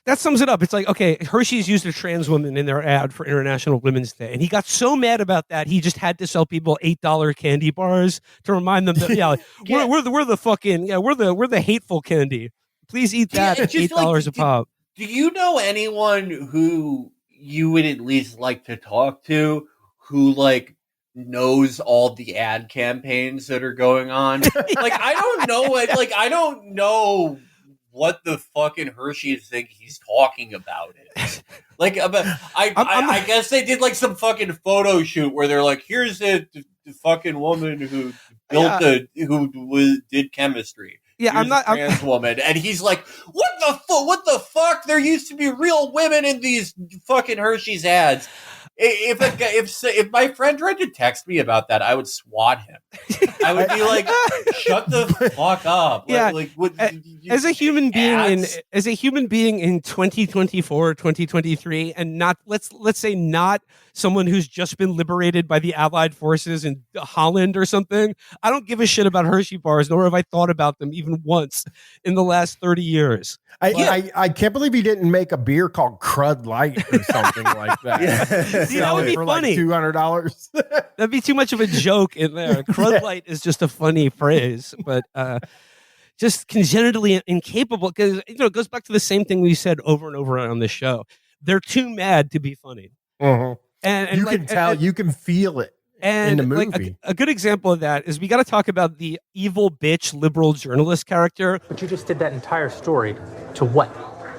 that sums it up. It's like, okay, Hershey's used a trans woman in their ad for International Women's Day, and he got so mad about that he just had to sell people $8 candy bars to remind them that we're the hateful candy. Please eat that at $8 a pop. Do you know anyone who you would at least like to talk to who like knows all the ad campaigns that are going on? Like, I don't know. I don't know what the fucking Hershey's think he's talking about is. I guess they did like some fucking photo shoot where they're like, here's the fucking woman who built did chemistry. Yeah, Here's a trans woman, and he's like, what the fuck? There used to be real women in these fucking Hershey's ads. If my friend tried to text me about that, I would swat him. I would be like, "Shut the fuck up!" Yeah. As a human being in 2024, 2023, and not let's say not someone who's just been liberated by the Allied forces in Holland or something, I don't give a shit about Hershey bars, nor have I thought about them even once in the last 30 years. I can't believe he didn't make a beer called Crud Light or something like that. Yeah. See, that would be funny. Like $200. That'd be too much of a joke in there. Crud Light is just a funny phrase, but just congenitally incapable, because it goes back to the same thing we said over and over on this show. They're too mad to be funny. Mm-hmm. And you can tell, you can feel it. And in the movie. A good example of that is we got to talk about the evil bitch liberal journalist character. But you just did that entire story to what?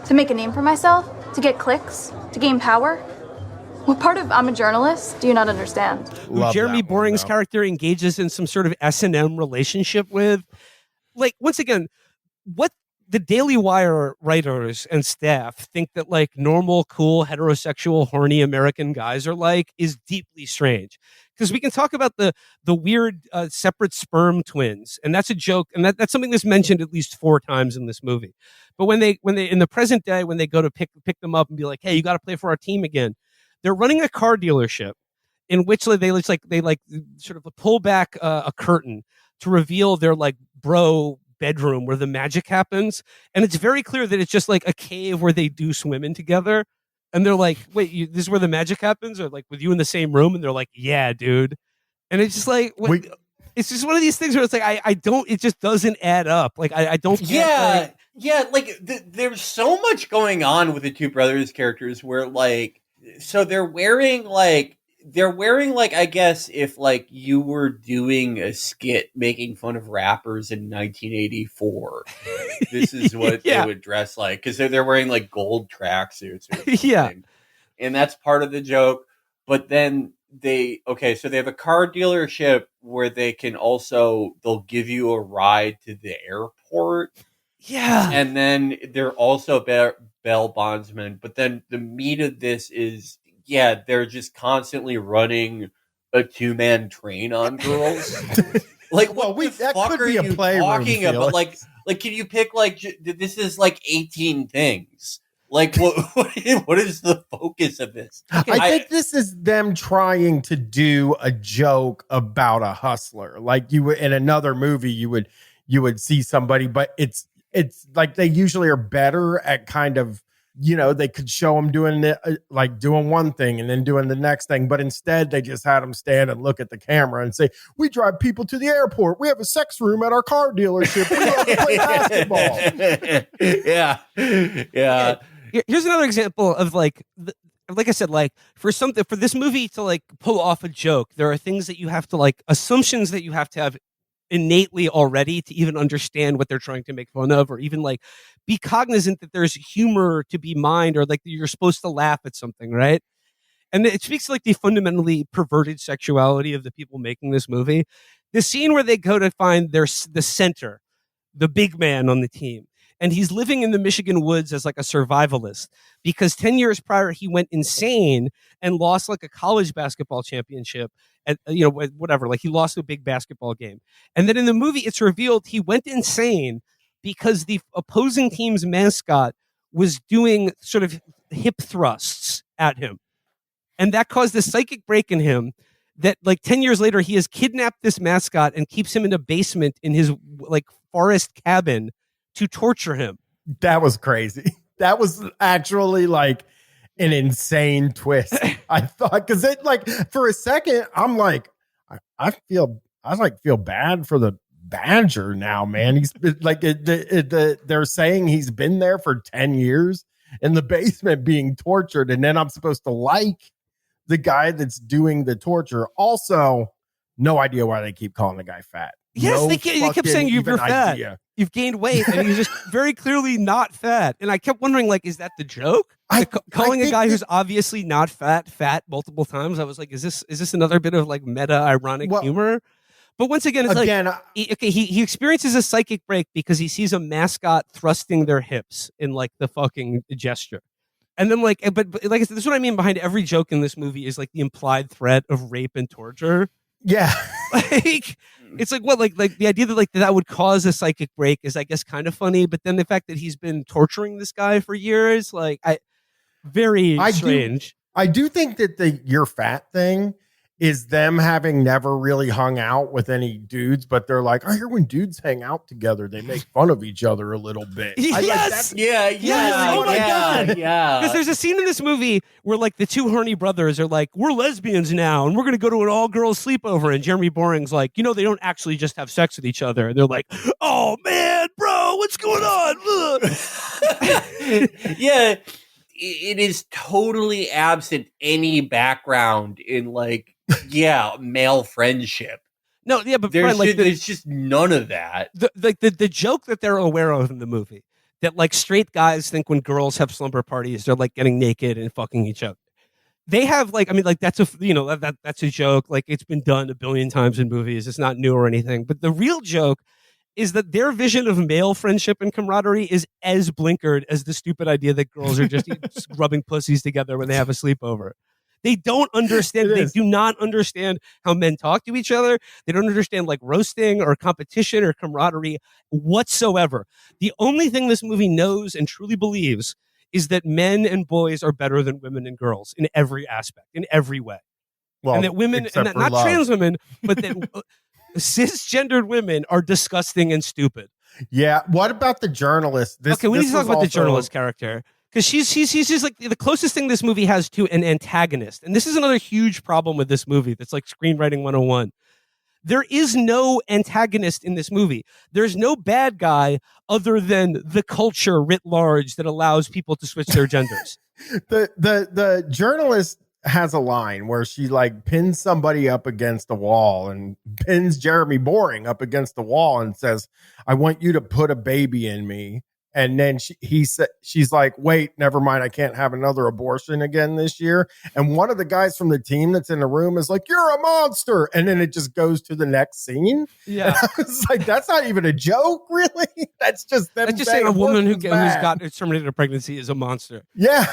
To make a name for myself? To get clicks? To gain power? What part of I'm a journalist do you not understand? Who Jeremy Boring's character engages in some sort of S&M relationship with. Like, once again, what the Daily Wire writers and staff think that like normal, cool, heterosexual, horny American guys are like is deeply strange. Because we can talk about the weird separate sperm twins, and that's a joke, and that's something that's mentioned at least 4 times in this movie. But when they in the present day, when they go to pick them up and be like, hey, you got to play for our team again, they're running a car dealership in which they sort of pull back a curtain to reveal their like bro bedroom where the magic happens, and it's very clear that it's just like a cave where they do swimming together. And they're like, wait, this is where the magic happens? Or like with you in the same room? And they're like, yeah, dude. And it's just like, it's just one of these things where it's like, it just doesn't add up. Like, I don't get there's so much going on with the two brothers characters where like, so they're wearing like, I guess if like you were doing a skit making fun of rappers in 1984, this is what they would dress like, because they're wearing like gold tracksuits or something. And that's part of the joke. But then so they have a car dealership where they'll give you a ride to the airport. Yeah. And then they're also bail bondsmen. But then the meat of this is, they're just constantly running a 2-man train on girls. Like, what the fuck are you talking about? Like, can you pick like this is like 18 things? Like, what is the focus of this? I think this is them trying to do a joke about a hustler. Like you would in another movie, you would see somebody, but it's like they usually are better at kind of. They could show them doing one thing and then doing the next thing, but instead they just had them stand and look at the camera and say, "We drive people to the airport. We have a sex room at our car dealership. We love to play basketball." Yeah. Here's another example of like like I said, like for this movie to like pull off a joke, there are things that you have to like assumptions that you have to have innately already to even understand what they're trying to make fun of, or even like be cognizant that there's humor to be mined, or like you're supposed to laugh at something, right? And it speaks to like the fundamentally perverted sexuality of the people making this movie. The scene where they go to find the center, the big man on the team, and he's living in the Michigan woods as like a survivalist because 10 years prior he went insane and lost like a college basketball championship at, whatever, like he lost a big basketball game. And then in the movie it's revealed he went insane because the opposing team's mascot was doing sort of hip thrusts at him. And that caused a psychic break in him that like 10 years later, he has kidnapped this mascot and keeps him in a basement in his like forest cabin to torture him. That was crazy. That was actually like an insane twist. I thought, because it like for a second, I'm like, I feel bad for the Badger now, man. He's like, they're saying he's been there for 10 years in the basement being tortured. And then I'm supposed to like the guy that's doing the torture. Also, no idea why they keep calling the guy fat. Yes, no they kept saying you're fat. Idea. You've gained weight, and he's just very clearly not fat. And I kept wondering, like, is that the joke? Calling a guy who's obviously not fat multiple times. I was like, is this another bit of like meta ironic humor? But once again, it's he experiences a psychic break because he sees a mascot thrusting their hips in like the fucking gesture. And then like, but like I said, this is what I mean behind every joke in this movie is like the implied threat of rape and torture. Yeah. Like, it's like what, like the idea that like that would cause a psychic break is, I guess, kind of funny. But then the fact that he's been torturing this guy for years, like, very strange. I do think that the you're fat thing is them having never really hung out with any dudes, but they're like, I hear when dudes hang out together, they make fun of each other a little bit. Yes! Yeah. Oh my God. Yeah. Because there's a scene in this movie where like the two horny brothers are like, we're lesbians now and we're going to go to an all girls sleepover. And Jeremy Boring's like, they don't actually just have sex with each other. And they're like, oh man, bro, what's going on? Yeah. It is totally absent any background in like, male friendship. No, yeah, but there's, Brian, there's just none of that. The joke that they're aware of in the movie, that like straight guys think when girls have slumber parties, they're like getting naked and fucking each other. They have like, I mean, like that's that's a joke. Like it's been done a billion times in movies. It's not new or anything. But the real joke is that their vision of male friendship and camaraderie is as blinkered as the stupid idea that girls are just rubbing pussies together when they have a sleepover. They don't understand. They do not understand how men talk to each other. They don't understand like roasting or competition or camaraderie whatsoever. The only thing this movie knows and truly believes is that men and boys are better than women and girls in every aspect, in every way. Well, and that women, and not trans women, but that cisgendered women are disgusting and stupid. Yeah. What about the journalist? We need to talk about the journalist character. Because she's just like the closest thing this movie has to an antagonist. And this is another huge problem with this movie that's like screenwriting 101. There is no antagonist in this movie. There's no bad guy other than the culture writ large that allows people to switch their genders. The journalist has a line where she like pins somebody up against the wall and pins Jeremy Boering up against the wall and says, I want you to put a baby in me. And then she's like, wait, never mind. I can't have another abortion again this year. And one of the guys from the team that's in the room is like, you're a monster. And then it just goes to the next scene. Yeah. And I was like, that's not even a joke, really. That's just them saying a woman who's got terminated a pregnancy is a monster. Yeah.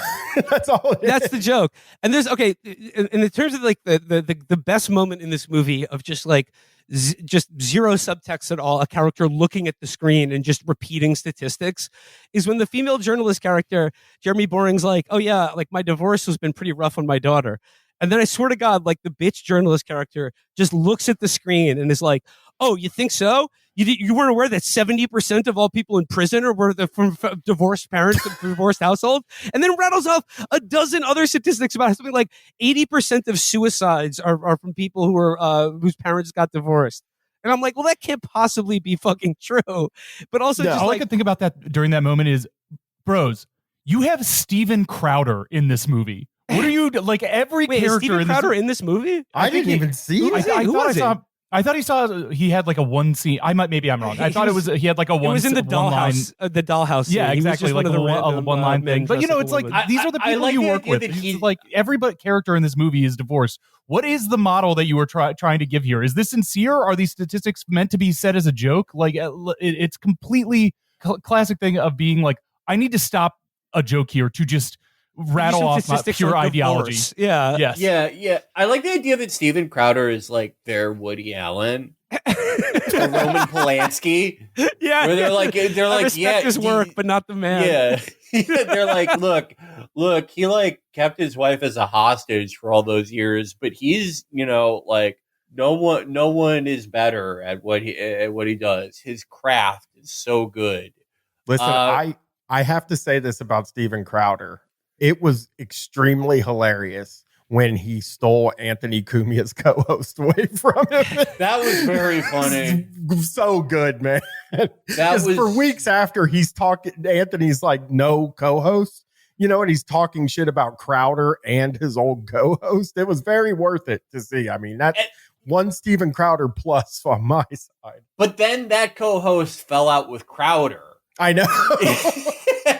That's all it That's is. the joke. And there's, in terms of like the best moment in this movie of just like, just zero subtext at all, a character looking at the screen and just repeating statistics, is when the female journalist character, Jeremy Boring's like, oh yeah, like my divorce has been pretty rough on my daughter. And then I swear to God, like the bitch journalist character just looks at the screen and is like, oh, you think so? You weren't aware that 70% of all people in prison were from divorced parents and divorced households? And then rattles off a dozen other statistics about something like 80% of suicides are from people who are whose parents got divorced. And I'm like, well, that can't possibly be fucking true. But also, just all like, I could think about that during that moment is, bros, you have Steven Crowder in this movie. What are you like? Every Wait, character is Steven in Crowder this, in this movie? I didn't even see Who it. was it? Who was it? I thought he saw. He had like a one scene. Maybe I'm wrong. I thought he had like a one. It was in the one line. dollhouse. The dollhouse. Scene. Yeah, He was exactly. just Like one of the a random, one line men thing. But dressed as it's a like woman. these are the I people like you the work idea with. that It's like every character in this movie is divorced. What is the model that you were trying to give here? Is this sincere? Are these statistics meant to be said as a joke? Like it's completely classic thing of being like, I need to stop a joke here to just rattle off my pure ideology. Yeah. Yes. Yeah. I like the idea that Steven Crowder is like their Woody Allen. Or Roman Polanski. Yeah. Where they're like, I respect his work, but not the man. Yeah. They're like, look, he like kept his wife as a hostage for all those years, but he's, like no one is better at what he does. His craft is so good. Listen, I have to say this about Steven Crowder. It was extremely hilarious when he stole Anthony Cumia's co-host away from him. That was very funny. So good, man. That was for weeks after he's talking. Anthony's like no co-host, and he's talking shit about Crowder and his old co-host. It was very worth it to see. I mean, that's one Steven Crowder plus on my side. But then that co-host fell out with Crowder. I know.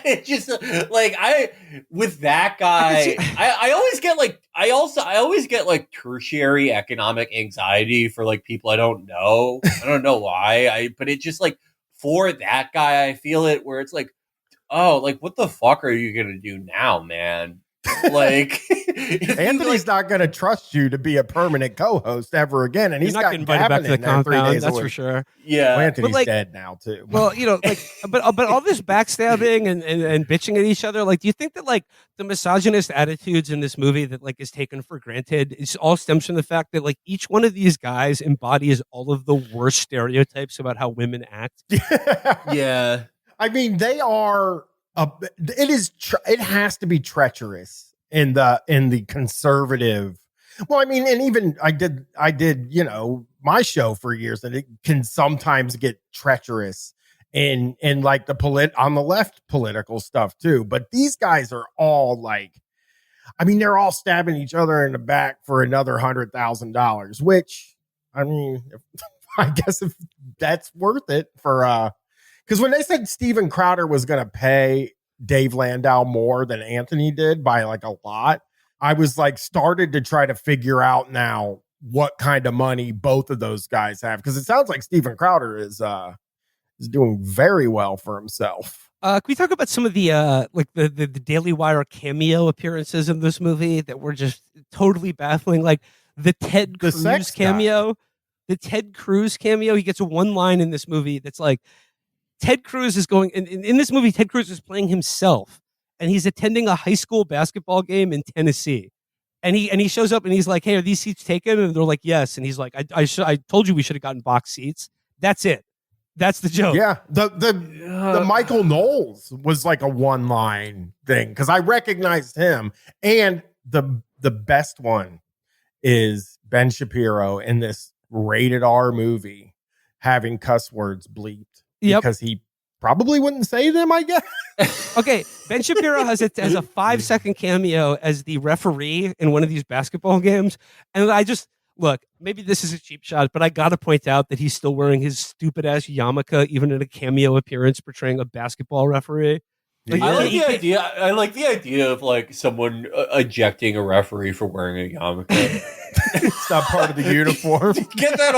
It's just like with that guy, I always get like tertiary economic anxiety for like people I don't know. I don't know why. But it just like for that guy, I feel it where it's like, oh, like what the fuck are you gonna do now, man? Like Anthony's not going to trust you to be a permanent co-host ever again, and he's not got getting invited back to the compound. That's for sure. Yeah, well, Anthony's like, dead now too. Well, but all this backstabbing and bitching at each other. Like, do you think that like the misogynist attitudes in this movie that like is taken for granted is all stems from the fact that like each one of these guys embodies all of the worst stereotypes about how women act? Yeah. I mean, they are. It has to be treacherous in the conservative. Well, I mean, and even I did, my show for years, and it can sometimes get treacherous in like on the left political stuff too. But these guys are all like, I mean, they're all stabbing each other in the back for another $100,000, which I mean, I guess if that's worth it for, because when they said Steven Crowder was going to pay Dave Landau more than Anthony did by like a lot, I was like started to try to figure out now what kind of money both of those guys have, because it sounds like Steven Crowder is doing very well for himself. Can we talk about some of the like the Daily Wire cameo appearances in this movie that were just totally baffling? Like the Ted Cruz cameo. The Ted Cruz cameo. He gets a one line in this movie that's like, Ted Cruz is going in this movie. Ted Cruz is playing himself, and he's attending a high school basketball game in Tennessee. And he shows up and he's like, "Hey, are these seats taken?" And they're like, "Yes." And he's like, "I told you we should have gotten box seats." That's it. That's the joke. Yeah, the Michael Knowles was like a one line thing because I recognized him, and the best one is Ben Shapiro in this rated R movie having cuss words bleeped. Yep. Because he probably wouldn't say them, I guess. Okay, Ben Shapiro has a 5-second cameo as the referee in one of these basketball games. And I just, look, maybe this is a cheap shot, but I got to point out that he's still wearing his stupid-ass yarmulke, even in a cameo appearance portraying a basketball referee. Like, I like the idea. I like the idea of like someone ejecting a referee for wearing a yarmulke. It's not part of the uniform. Get that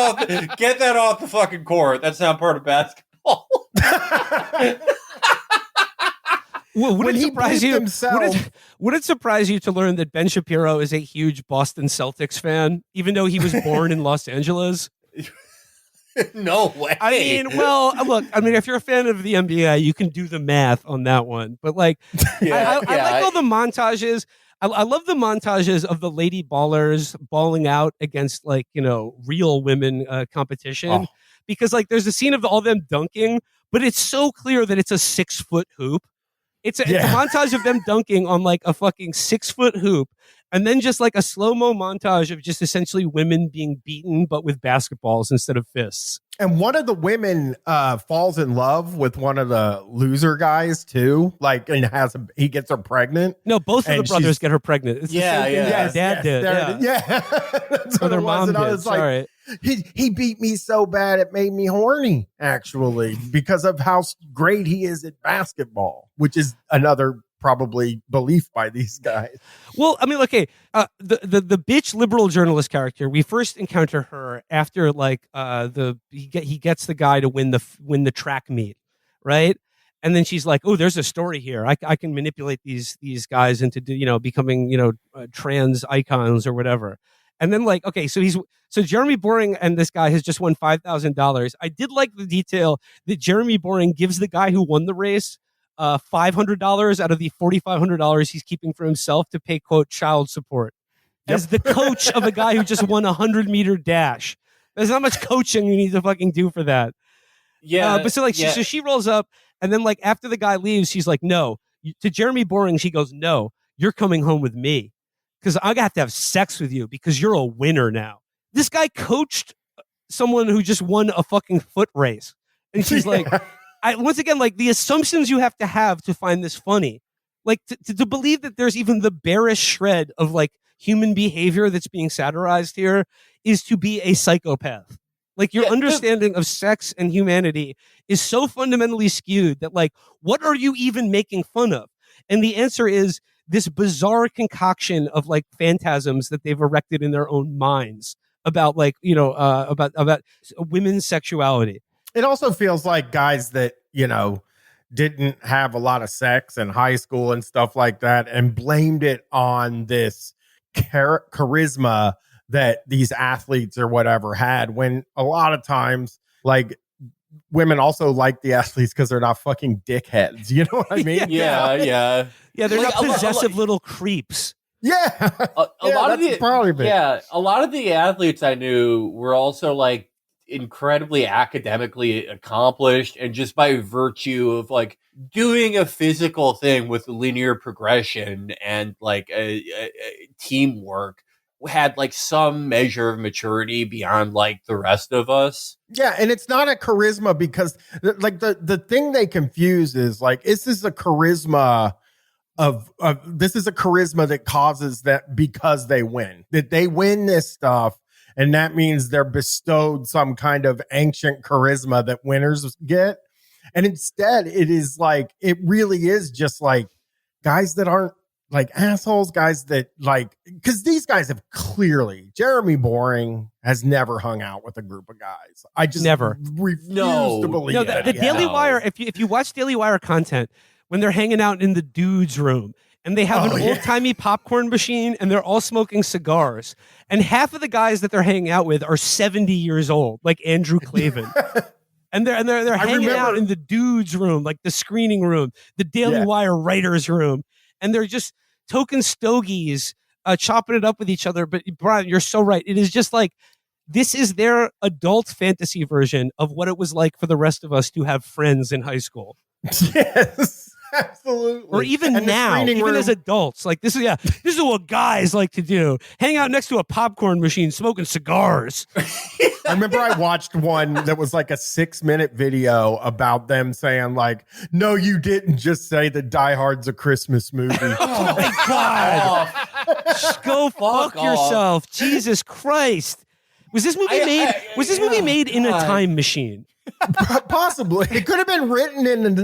off the fucking court. That's not part of basketball. Would it surprise you to learn that Ben Shapiro is a huge Boston Celtics fan, even though he was born in Los Angeles? No way. I mean, well, look, if you're a fan of the NBA, you can do the math on that one. But like, I like all the montages. I love the montages of the lady ballers balling out against like, real women competition. Because like there's a scene of all them dunking, but it's so clear that it's a 6-foot hoop. It's a montage of them dunking on like a fucking 6-foot hoop. And then just like a slow-mo montage of just essentially women being beaten, but with basketballs instead of fists. And one of the women falls in love with one of the loser guys too, like, and he gets her pregnant. No, both of the brothers get her pregnant. It's Yeah, the same thing yeah. that their dad did. Yeah. That's what their it was. mom And I did. was like, Sorry. he beat me so bad it made me horny, actually, because of how great he is at basketball, which is another probably belief by these guys. Well, I mean, okay, the bitch liberal journalist character, we first encounter her after like he gets the guy to win the track meet, right? And then she's like, "Oh, there's a story here. I can manipulate these guys into becoming trans icons or whatever." And then like, okay, so Jeremy Boering and this guy has just won $5,000. I did like the detail that Jeremy Boering gives the guy who won the race $500 out of the $4,500 he's keeping for himself to pay, quote, child support as the coach of a guy who just won a 100-meter dash. There's not much coaching you need to fucking do for that. Yeah. But so she rolls up, and then like after the guy leaves, she's like, no. To Jeremy Boring, she goes, no, you're coming home with me because I got to have sex with you because you're a winner now. This guy coached someone who just won a fucking foot race. And she's like... once again, like the assumptions you have to find this funny, like to believe that there's even the barest shred of like human behavior that's being satirized here is to be a psychopath. Like your understanding of sex and humanity is so fundamentally skewed that like, what are you even making fun of? And the answer is this bizarre concoction of like phantasms that they've erected in their own minds about like, about women's sexuality. It also feels like guys that, didn't have a lot of sex in high school and stuff like that and blamed it on this charisma that these athletes or whatever had, when a lot of times, like, women also like the athletes because they're not fucking dickheads. You know what I mean? Yeah. Yeah, they're Like, not possessive little creeps. Yeah. A lot of the the athletes I knew were also like incredibly academically accomplished, and just by virtue of like doing a physical thing with linear progression and like a teamwork had like some measure of maturity beyond like the rest of us. Yeah, and it's not a charisma because like the thing they confuse is like, is this a charisma of this is a charisma that causes that because they win, that they win this stuff. And that means they're bestowed some kind of ancient charisma that winners get. And instead, it is like, it really is just like guys that aren't like assholes, guys that like, because these guys have clearly, Jeremy Boring has never hung out with a group of guys. I just refuse to believe that. The Daily Wire, if you watch Daily Wire content, when they're hanging out in the dudes' room, and they have an old-timey popcorn machine, and they're all smoking cigars. And half of the guys that they're hanging out with are 70 years old, like Andrew Clavin. and they're hanging out in the dudes' room, like the screening room, the Daily Wire writers' room. And they're just token stogies chopping it up with each other. But Brian, you're so right. It is just like, this is their adult fantasy version of what it was like for the rest of us to have friends in high school. Yes. Absolutely. Or even now, even as adults, like this is what guys like to do. Hang out next to a popcorn machine, smoking cigars. I remember I watched one that was like a 6-minute video about them saying like, no, you didn't just say that Die Hard's a Christmas movie. Oh my God. Go fuck yourself. Jesus Christ. Was this movie made in a time machine? Possibly. It could have been written in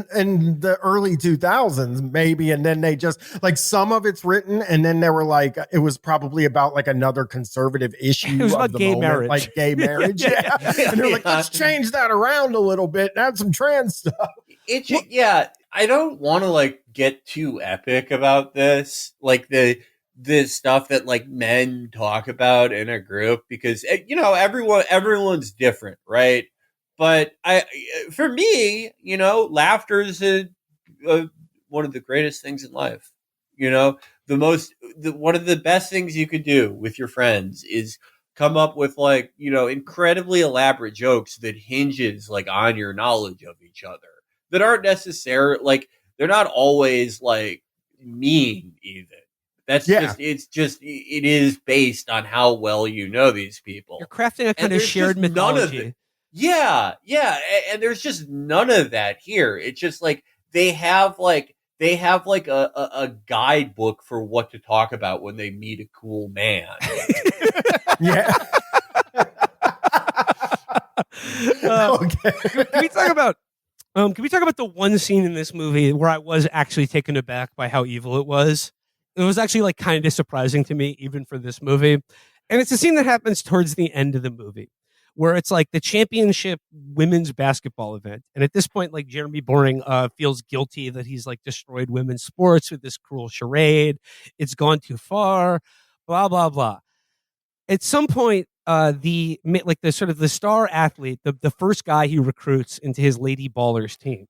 the early 2000s, maybe, and then they just like some of it's written, and then they were like, it was probably about like another conservative issue. It was about of the gay moment, marriage, like gay marriage. Yeah. And they're like, let's change that around a little bit and add some trans stuff. I don't want to like get too epic about this, like the stuff that like men talk about in a group, because everyone's different, right? But for me, laughter is one of the greatest things in life. One of the best things you could do with your friends is come up with like, incredibly elaborate jokes that hinges like on your knowledge of each other, that aren't necessarily like, they're not always like mean even. It is based on how well you know these people. You're crafting a kind of shared mythology. Yeah, and there's just none of that here. It's just like they have like a guidebook for what to talk about when they meet a cool man. Yeah. Okay. Can we talk about the one scene in this movie where I was actually taken aback by how evil it was? It was actually like kind of surprising to me, even for this movie. And it's a scene that happens towards the end of the movie, where it's like the championship women's basketball event. And at this point, like Jeremy Boring feels guilty that he's like destroyed women's sports with this cruel charade. It's gone too far, blah, blah, blah. At some point, the star athlete, the first guy he recruits into his Lady Ballers team,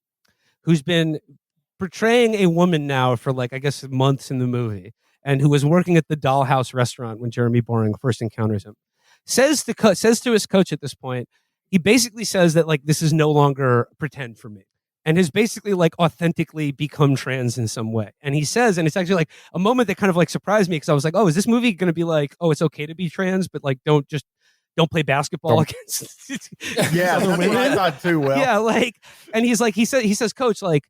who's been portraying a woman now for like, I guess, months in the movie, and who was working at the Dollhouse restaurant when Jeremy Boring first encounters him, says to his coach at this point, he basically says that like, this is no longer pretend for me, and has basically like authentically become trans in some way. And he says, and it's actually like a moment that kind of like surprised me, because I was like, oh, is this movie going to be like, oh, it's okay to be trans, but like don't play basketball against yeah, other that's women? what I thought too. Well, Yeah, like, and he's like, he says, coach, like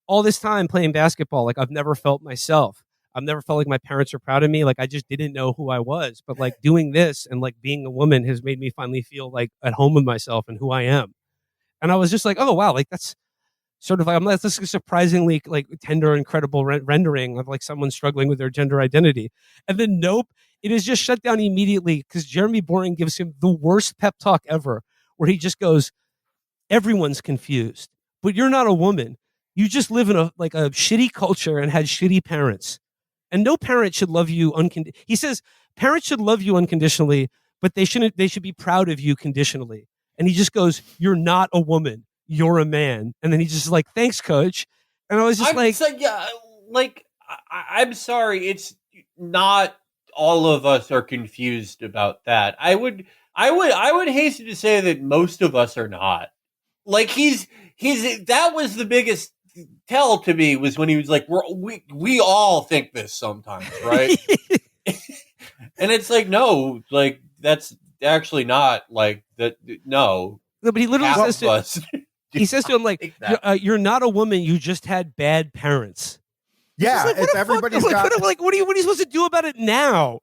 all this time playing basketball, like I've never felt myself. I've never felt like my parents are proud of me. Like I just didn't know who I was. But like doing this and like being a woman has made me finally feel like at home with myself and who I am. And I was just like, oh wow, like that's sort of like, that's a surprisingly like tender, incredible rendering of like someone struggling with their gender identity. And then nope, it is just shut down immediately because Jeremy Boring gives him the worst pep talk ever, where he just goes, everyone's confused, but you're not a woman. You just live in a shitty culture and had shitty parents. And no parent should love you unconditionally. He says parents should love you unconditionally, but they should be proud of you conditionally. And he just goes, you're not a woman, you're a man. And then he just like, thanks, coach. And I was just I'm sorry, it's not all of us are confused about that. I would hasten to say that most of us are not. Like he's that was the biggest tell to me, was when he was like, we all think this sometimes, right? And it's like, no, like that's actually not like that. No, but he literally says to him like, you're not a woman, you just had bad parents. Yeah, like, it's everybody's got like what are you supposed to do about it now?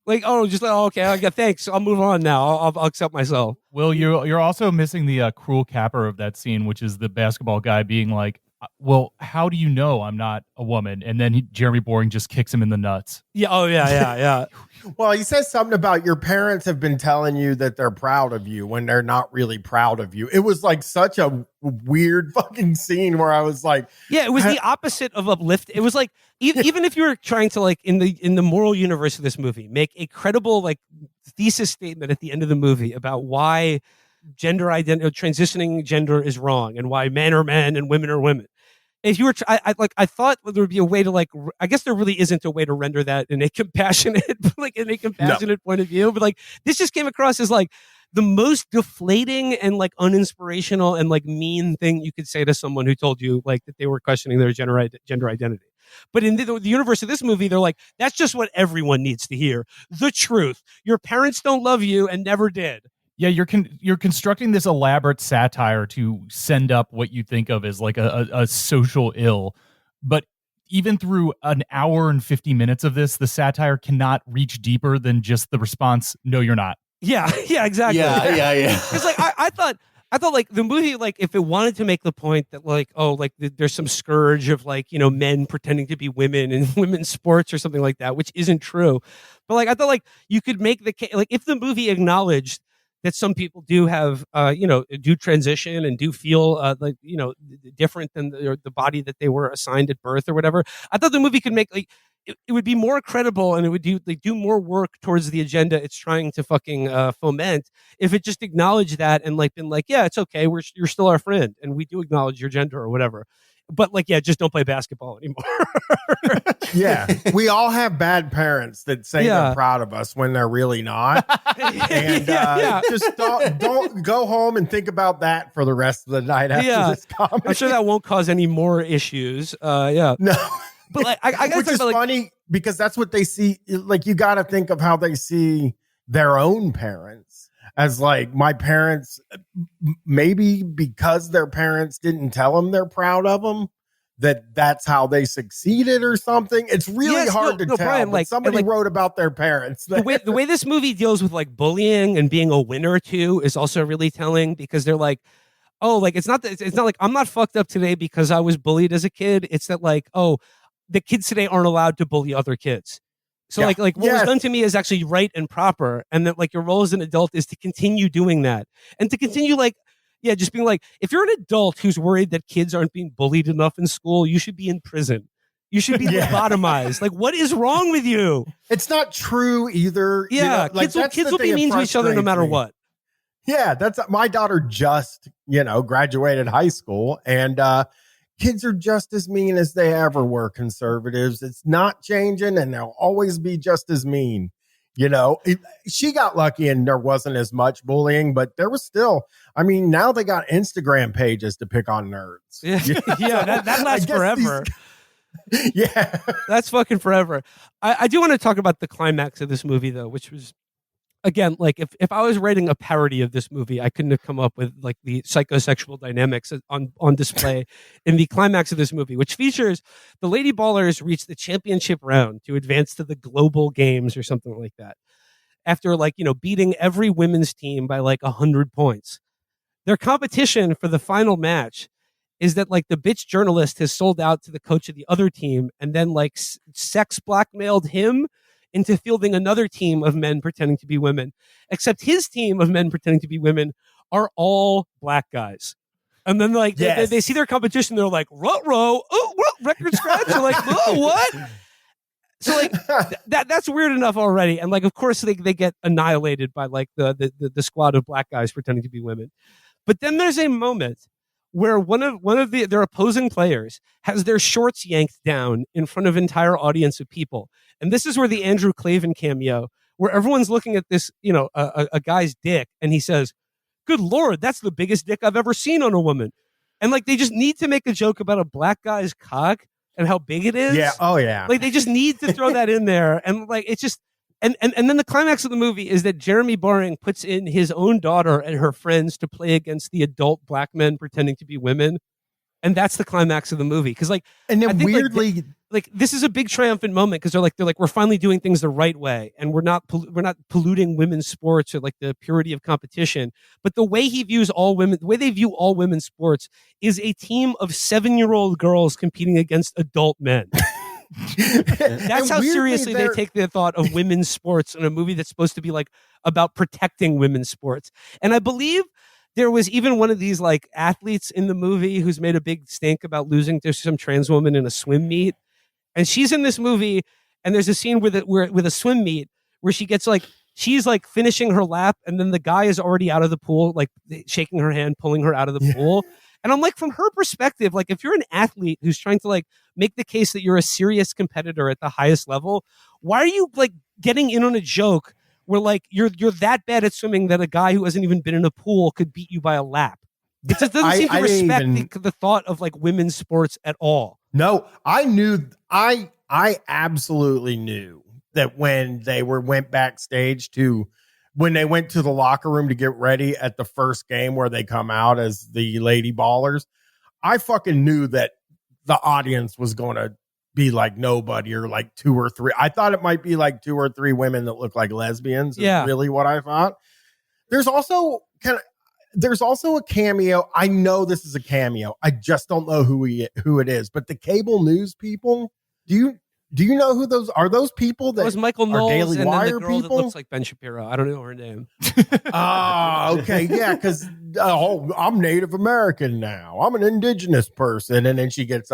Like, oh, just like, oh, okay, I got thanks. I'll move on now. I'll accept myself. Will, you're also missing the cruel capper of that scene, which is the basketball guy being like, well, how do you know I'm not a woman? And then Jeremy Boring just kicks him in the nuts. Yeah. Oh, yeah. Well, he says something about your parents have been telling you that they're proud of you when they're not really proud of you. It was like such a weird fucking scene where I was like, yeah, it was the opposite of uplift. It was like, even if you were trying to like in the moral universe of this movie, make a credible like thesis statement at the end of the movie about why gender identity, transitioning gender is wrong, and why men are men and women are women. If you were, I thought there would be a way to like, I guess there really isn't a way to render that in a compassionate, point of view. But like, this just came across as like the most deflating and like uninspirational and like mean thing you could say to someone who told you like that they were questioning their gender identity. But in the universe of this movie, they're like, that's just what everyone needs to hear. The truth. Your parents don't love you and never did. Yeah, you're constructing this elaborate satire to send up what you think of as like a social ill. But even through an hour and 50 minutes of this, the satire cannot reach deeper than just the response, no, you're not. Yeah, exactly. Yeah. It's like, I thought like the movie, like if it wanted to make the point that like, oh, like there's some scourge of like, you know, men pretending to be women in women's sports or something like that, which isn't true. But like, I thought like you could make the case, like if the movie acknowledged that some people do have, do transition and do feel different than the body that they were assigned at birth or whatever. I thought the movie could make like it would be more credible, and it would do more work towards the agenda it's trying to fucking foment if it just acknowledged that and like been like, yeah, it's okay, you're still our friend and we do acknowledge your gender or whatever. But like, yeah, just don't play basketball anymore. Yeah, we all have bad parents that say they're proud of us when they're really not. And just don't go home and think about that for the rest of the night after this comedy. I'm sure that won't cause any more issues. No, but like, I which is funny because that's what they see. Like, you got to think of how they see their own parents. as like my parents, maybe because their parents didn't tell them they're proud of them, that's how they succeeded or something. It's really hard to tell. Brian, but somebody wrote about their parents. The way this movie deals with like bullying and being a winner too is also really telling, because they're like, oh, like it's not like I'm not fucked up today because I was bullied as a kid. It's that like, oh, the kids today aren't allowed to bully other kids. So like what was done to me is actually right and proper, and that like your role as an adult is to continue doing that and to continue like, yeah, just being like, if you're an adult who's worried that kids aren't being bullied enough in school, you should be in prison. You should be lobotomized. Like, what is wrong with you? It's not true either. Yeah, you know, kids will be mean to each other no matter what. Yeah, that's my daughter just, graduated high school, and kids are just as mean as they ever were, conservatives. It's not changing, and they'll always be just as mean. She got lucky and there wasn't as much bullying, but there was still, now they got Instagram pages to pick on nerds. Yeah, that lasts forever. Yeah. That's fucking forever. I do want to talk about the climax of this movie, though, which was, again, like if I was writing a parody of this movie, I couldn't have come up with like the psychosexual dynamics on display in the climax of this movie, which features the Lady Ballers reach the championship round to advance to the global games or something like that. After beating every women's team by like 100 points. Their competition for the final match is that like the bitch journalist has sold out to the coach of the other team and then like sex blackmailed him into fielding another team of men pretending to be women, except his team of men pretending to be women are all black guys. And then like they see their competition, they're like, ruh-roh, oh, record scratch. They're like, oh, what? So like that's weird enough already. And like, of course they get annihilated by like the squad of black guys pretending to be women. But then there's a moment where one of their opposing players has their shorts yanked down in front of an entire audience of people. And this is where the Andrew Klavan cameo, where everyone's looking at this, a guy's dick, and he says, "Good Lord, that's the biggest dick I've ever seen on a woman." And like, they just need to make a joke about a black guy's cock and how big it is. Yeah. Oh yeah. Like they just need to throw that in there. And like, it's just, and then the climax of the movie is that Jeremy Boering puts in his own daughter and her friends to play against the adult black men pretending to be women. And that's the climax of the movie. Cause like, and then I think, weirdly, like this is a big triumphant moment because they're like, we're finally doing things the right way. And we're not polluting women's sports or like the purity of competition. But the way he views all women, the way they view all women's sports is a team of 7-year-old girls competing against adult men. That's how seriously they take the thought of women's sports in a movie that's supposed to be like about protecting women's sports. And I believe there was even one of these like athletes in the movie who's made a big stink about losing to some trans woman in a swim meet. And she's in this movie, and there's a scene with a swim meet where she gets like, she's like finishing her lap, and then the guy is already out of the pool, like shaking her hand, pulling her out of the pool. And I'm like, from her perspective, like if you're an athlete who's trying to like make the case that you're a serious competitor at the highest level, why are you like getting in on a joke where like you're that bad at swimming that a guy who hasn't even been in a pool could beat you by a lap? It just doesn't seem to respect the thought of like women's sports at all. No, I absolutely knew that when they went backstage when they went to the locker room to get ready at the first game where they come out as the Lady Ballers, I fucking knew that the audience was going to be like nobody or like 2 or 3. I thought it might be like 2 or 3 women that look like lesbians. Is really what I thought. There's also a cameo. I know this is a cameo. I just don't know who it is. But the cable news people, do you know who those are? Those people that was Michael Knowles Daily and Wire then the girl people? that looks like Ben Shapiro. I don't know her name. Okay, yeah, because I'm Native American now. I'm an indigenous person, and then she gets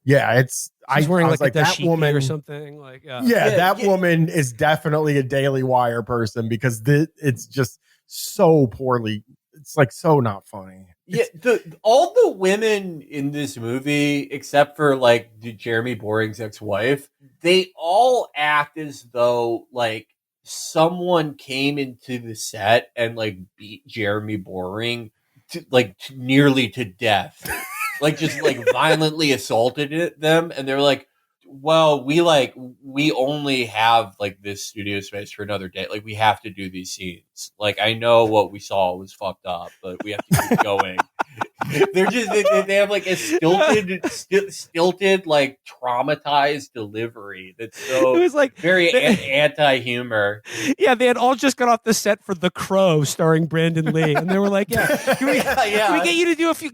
she's wearing like a that woman or something like that woman is definitely a Daily Wire person because it's just so poorly. It's like so not funny. Yeah, all the women in this movie, except for like Jeremy Boring's ex-wife, they all act as though like someone came into the set and like beat Jeremy Boering nearly to death, like just like violently assaulted them, and they're like, well, we only have like this studio space for another day. Like we have to do these scenes. Like I know what we saw was fucked up, but we have to keep going. They're just they have like a stilted, like traumatized delivery that's so It was like very anti-humor. Yeah, they had all just got off the set for The Crow starring Brandon Lee, and they were like, "Yeah, can we get you to do a few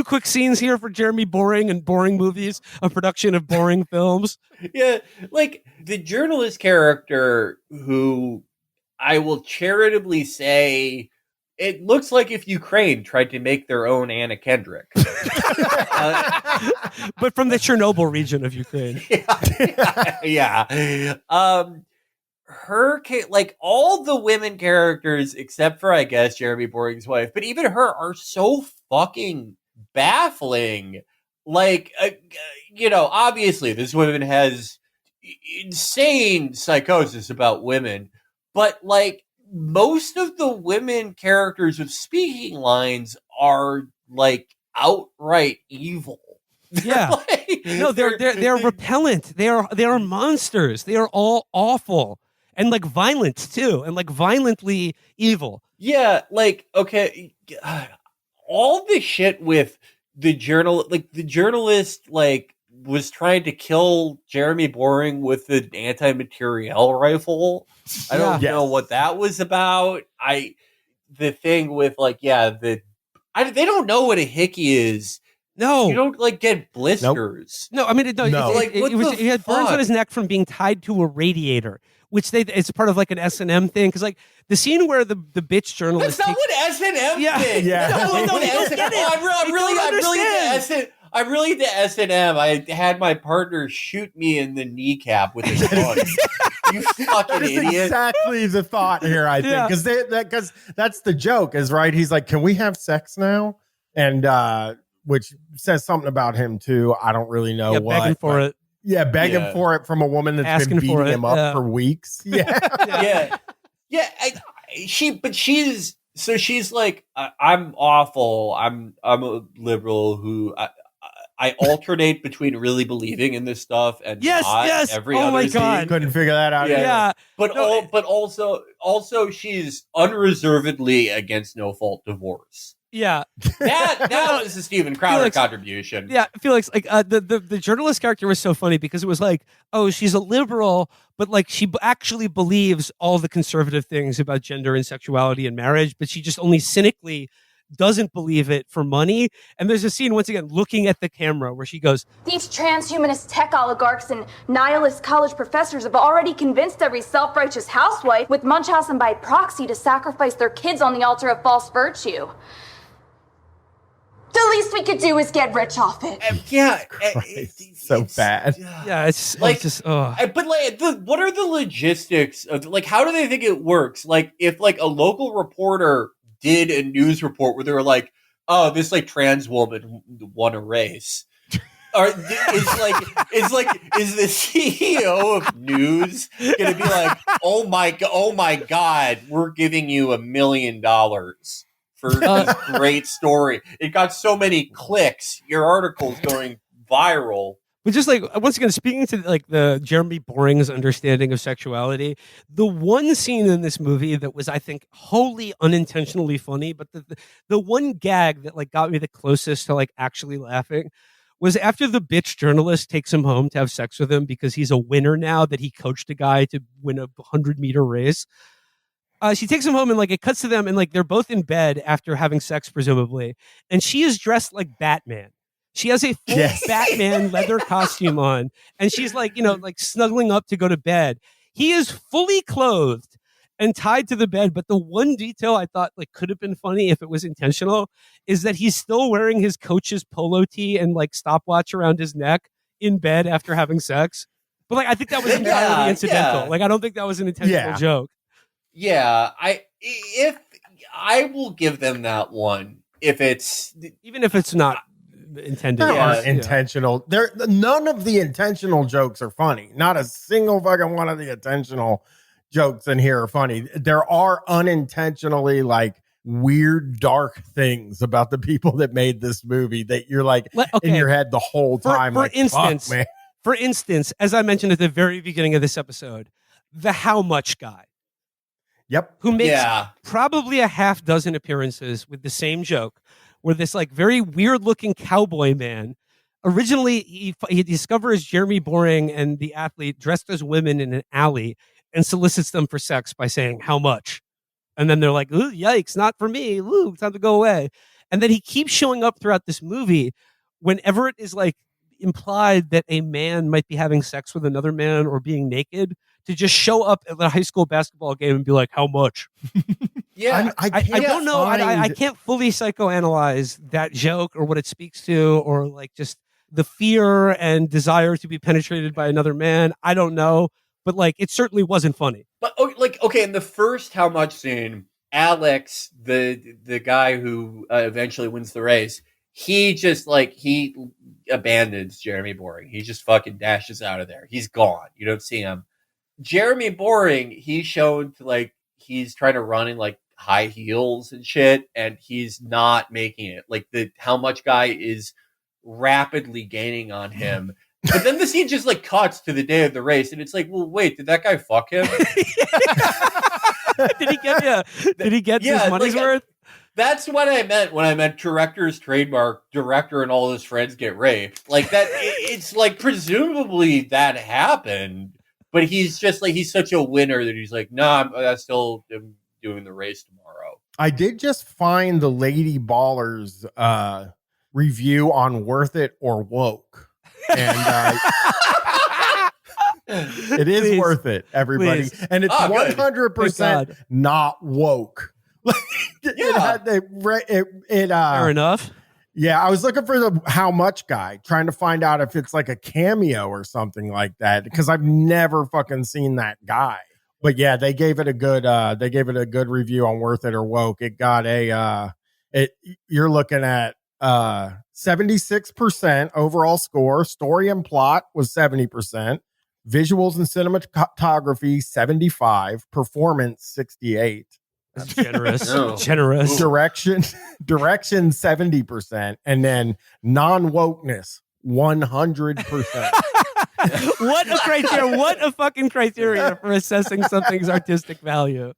quick scenes here for Jeremy Boering and Boring Movies, a production of Boring Films?" Yeah, like the journalist character, who I will charitably say, it looks like if Ukraine tried to make their own Anna Kendrick. But from the Chernobyl region of Ukraine. Yeah. Like all the women characters, except for, I guess, Jeremy Boring's wife, but even her, are so fucking baffling. Like, obviously this woman has insane psychosis about women, but like, most of the women characters with speaking lines are like outright evil. Yeah, they're repellent. They are monsters. They are all awful and like violent too, and like violently evil. Yeah, like okay, all the shit with the journalist like was trying to kill Jeremy Boring with the anti-materiel rifle. I don't know what that was about. The thing with like, they don't know what a hickey is. No, you don't like get blisters. No, I mean, he had burns on his neck from being tied to a radiator, which it's part of like an S&M thing. Because like the scene where the bitch journalist, that's not what S&M thing. Yeah, no, you don't get it. I'm really into S&M. I had my partner shoot me in the kneecap with his gun. You fucking idiot. Exactly the thought here, I think. Because that's the joke, is right. He's like, can we have sex now? And which says something about him too. I don't really know what. Begging for it. Yeah, begging for it from a woman that's been beating him up for weeks. Yeah. She's like, I'm awful. I'm a liberal who I alternate between really believing in this stuff and not every other my God. scene. Couldn't figure that out. Yeah. But also she's unreservedly against no fault divorce. Yeah. That was a Steven Crowder contribution. Yeah, Felix, like the journalist character was so funny because it was like, oh, she's a liberal, but like she actually believes all the conservative things about gender and sexuality and marriage, but she just only cynically doesn't believe it for money. And there's a scene, once again, looking at the camera where she goes, these transhumanist tech oligarchs and nihilist college professors have already convinced every self-righteous housewife with Munchausen by proxy to sacrifice their kids on the altar of false virtue. The least we could do is get rich off it. It's so bad. Yeah, it's like just. But like, what are the logistics of like? How do they think it works? Like, if like a local reporter did a news report where they were like, "Oh, this like trans woman won a race," or is the CEO of news going to be like, "Oh my god, we're giving you $1 million." For this great story. It got so many clicks. Your article's going viral. But just like, once again, speaking to like the Jeremy Boring's understanding of sexuality, the one scene in this movie that was, I think, wholly unintentionally funny, but the one gag that like got me the closest to like actually laughing was after the bitch journalist takes him home to have sex with him because he's a winner now that he coached a guy to win a 100-meter race. She takes him home and like it cuts to them and like they're both in bed after having sex, presumably. And she is dressed like Batman. She has a full Batman leather costume on. And she's like, like snuggling up to go to bed. He is fully clothed and tied to the bed. But the one detail I thought like could have been funny if it was intentional is that he's still wearing his coach's polo tee and like stopwatch around his neck in bed after having sex. But like, I think that was entirely incidental. Yeah. Like, I don't think that was an intentional joke. Yeah, I will give them that one even if it's not intended. There aren't intentional. None of the intentional jokes are funny. Not a single fucking one of the intentional jokes in here are funny. There are unintentionally like weird, dark things about the people that made this movie that you're like in your head the whole time. For instance, For instance, as I mentioned at the very beginning of this episode, the how much guy. Yep. Who makes probably a half dozen appearances with the same joke, where this like very weird looking cowboy man, originally he discovers Jeremy Boering and the athlete dressed as women in an alley and solicits them for sex by saying, how much? And then they're like, ooh, yikes, not for me. Ooh, time to go away. And then he keeps showing up throughout this movie whenever it is like implied that a man might be having sex with another man or being naked, to just show up at a high school basketball game and be like, how much? Yeah. I don't know. I can't fully psychoanalyze that joke or what it speaks to, or like just the fear and desire to be penetrated by another man. I don't know. But like, it certainly wasn't funny. But like, okay, in the first how much scene, Alex, the guy who eventually wins the race, he just like, he abandons Jeremy Boering. He just fucking dashes out of there. He's gone. You don't see him. Jeremy Boering, he's shown to like, he's trying to run in like high heels and shit, and he's not making it. Like the how much guy is rapidly gaining on him. But then the scene just like cuts to the day of the race, and it's like, well, wait, did that guy fuck him? Did he get his money's worth? That's what I meant when I meant director's trademark. Director and all his friends get raped. Like that. It's like presumably that happened. But he's just like, he's such a winner that he's like, no, I still am doing the race tomorrow. I did just find the Lady Ballers review on Worth It or Woke. And it is worth it, everybody. Please. And it's 100% not woke. Fair enough. Yeah, I was looking for the how much guy, trying to find out if it's like a cameo or something like that, because I've never fucking seen that guy. But yeah, they gave it a good review on Worth It or Woke. It got you're looking at 76% overall score. Story and plot was 70%. Visuals and cinematography 75. Performance 68. That's generous. Generous. Direction 70%, and then non-wokeness 100%. What a criteria! What a fucking criteria for assessing something's artistic value.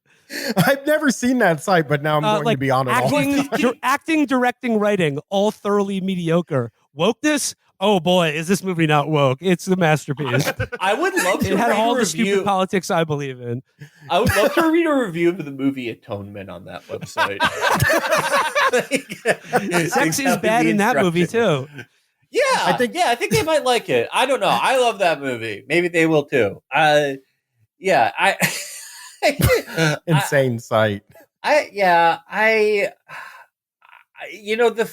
I've never seen that site, but now I'm going to be on it all the time. Acting, directing, writing, all thoroughly mediocre. Wokeness? Oh boy, is this movie not woke? It's the masterpiece. I would love to. It had all the stupid politics I believe in. I would love to read a review of the movie Atonement on that website. Sex is bad in that movie too. Yeah, I think they might like it. I don't know. I love that movie. Maybe they will too. Insane site. The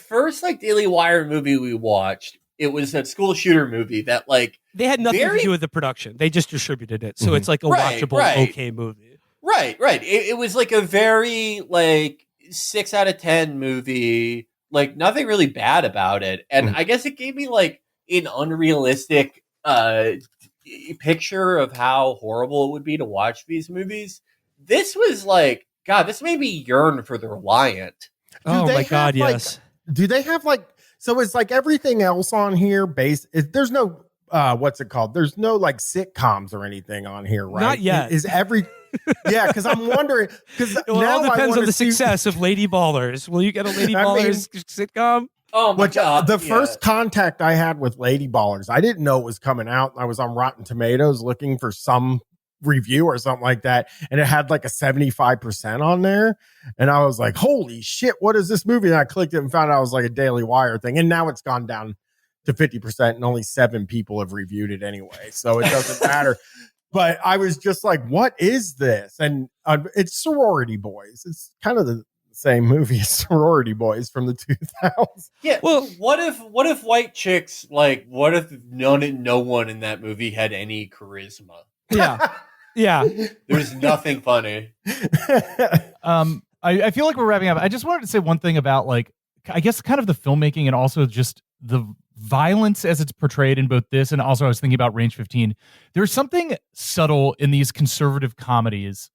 first like Daily Wire movie we watched, it was that school shooter movie that like they had nothing to do with the production. They just distributed it, so it's like a watchable, okay movie. Right. It was like a very like 6 out of 10 movie. Like nothing really bad about it, and I guess it gave me like an unrealistic picture of how horrible it would be to watch these movies. This was like, God, this made me yearn for The Reliant. Oh my God, yes. Do they have like? So it's like everything else on here. There's no what's it called? There's no like sitcoms or anything on here, right? Not yet. Yeah, because I'm wondering. Because it all depends on the success of Lady Ballers. Will you get a Lady Ballers sitcom? Oh my God! The first contact I had with Lady Ballers, I didn't know it was coming out. I was on Rotten Tomatoes looking for some review or something like that, and it had like a 75% on there, and I was like, "Holy shit! What is this movie?" And I clicked it and found out it was like a Daily Wire thing, and now it's gone down to 50%, and only 7 people have reviewed it anyway, so it doesn't matter. But I was just like, what is this? And it's Sorority Boys. It's kind of the same movie as Sorority Boys from the 2000s. Yeah. Well, what if white chicks, like, what if no one in that movie had any charisma? Yeah. Yeah. There's nothing funny. I feel like we're wrapping up. I just wanted to say one thing about, like, I guess kind of the filmmaking and also just the violence as it's portrayed in both this and also I was thinking about Range 15. There's something subtle in these conservative comedies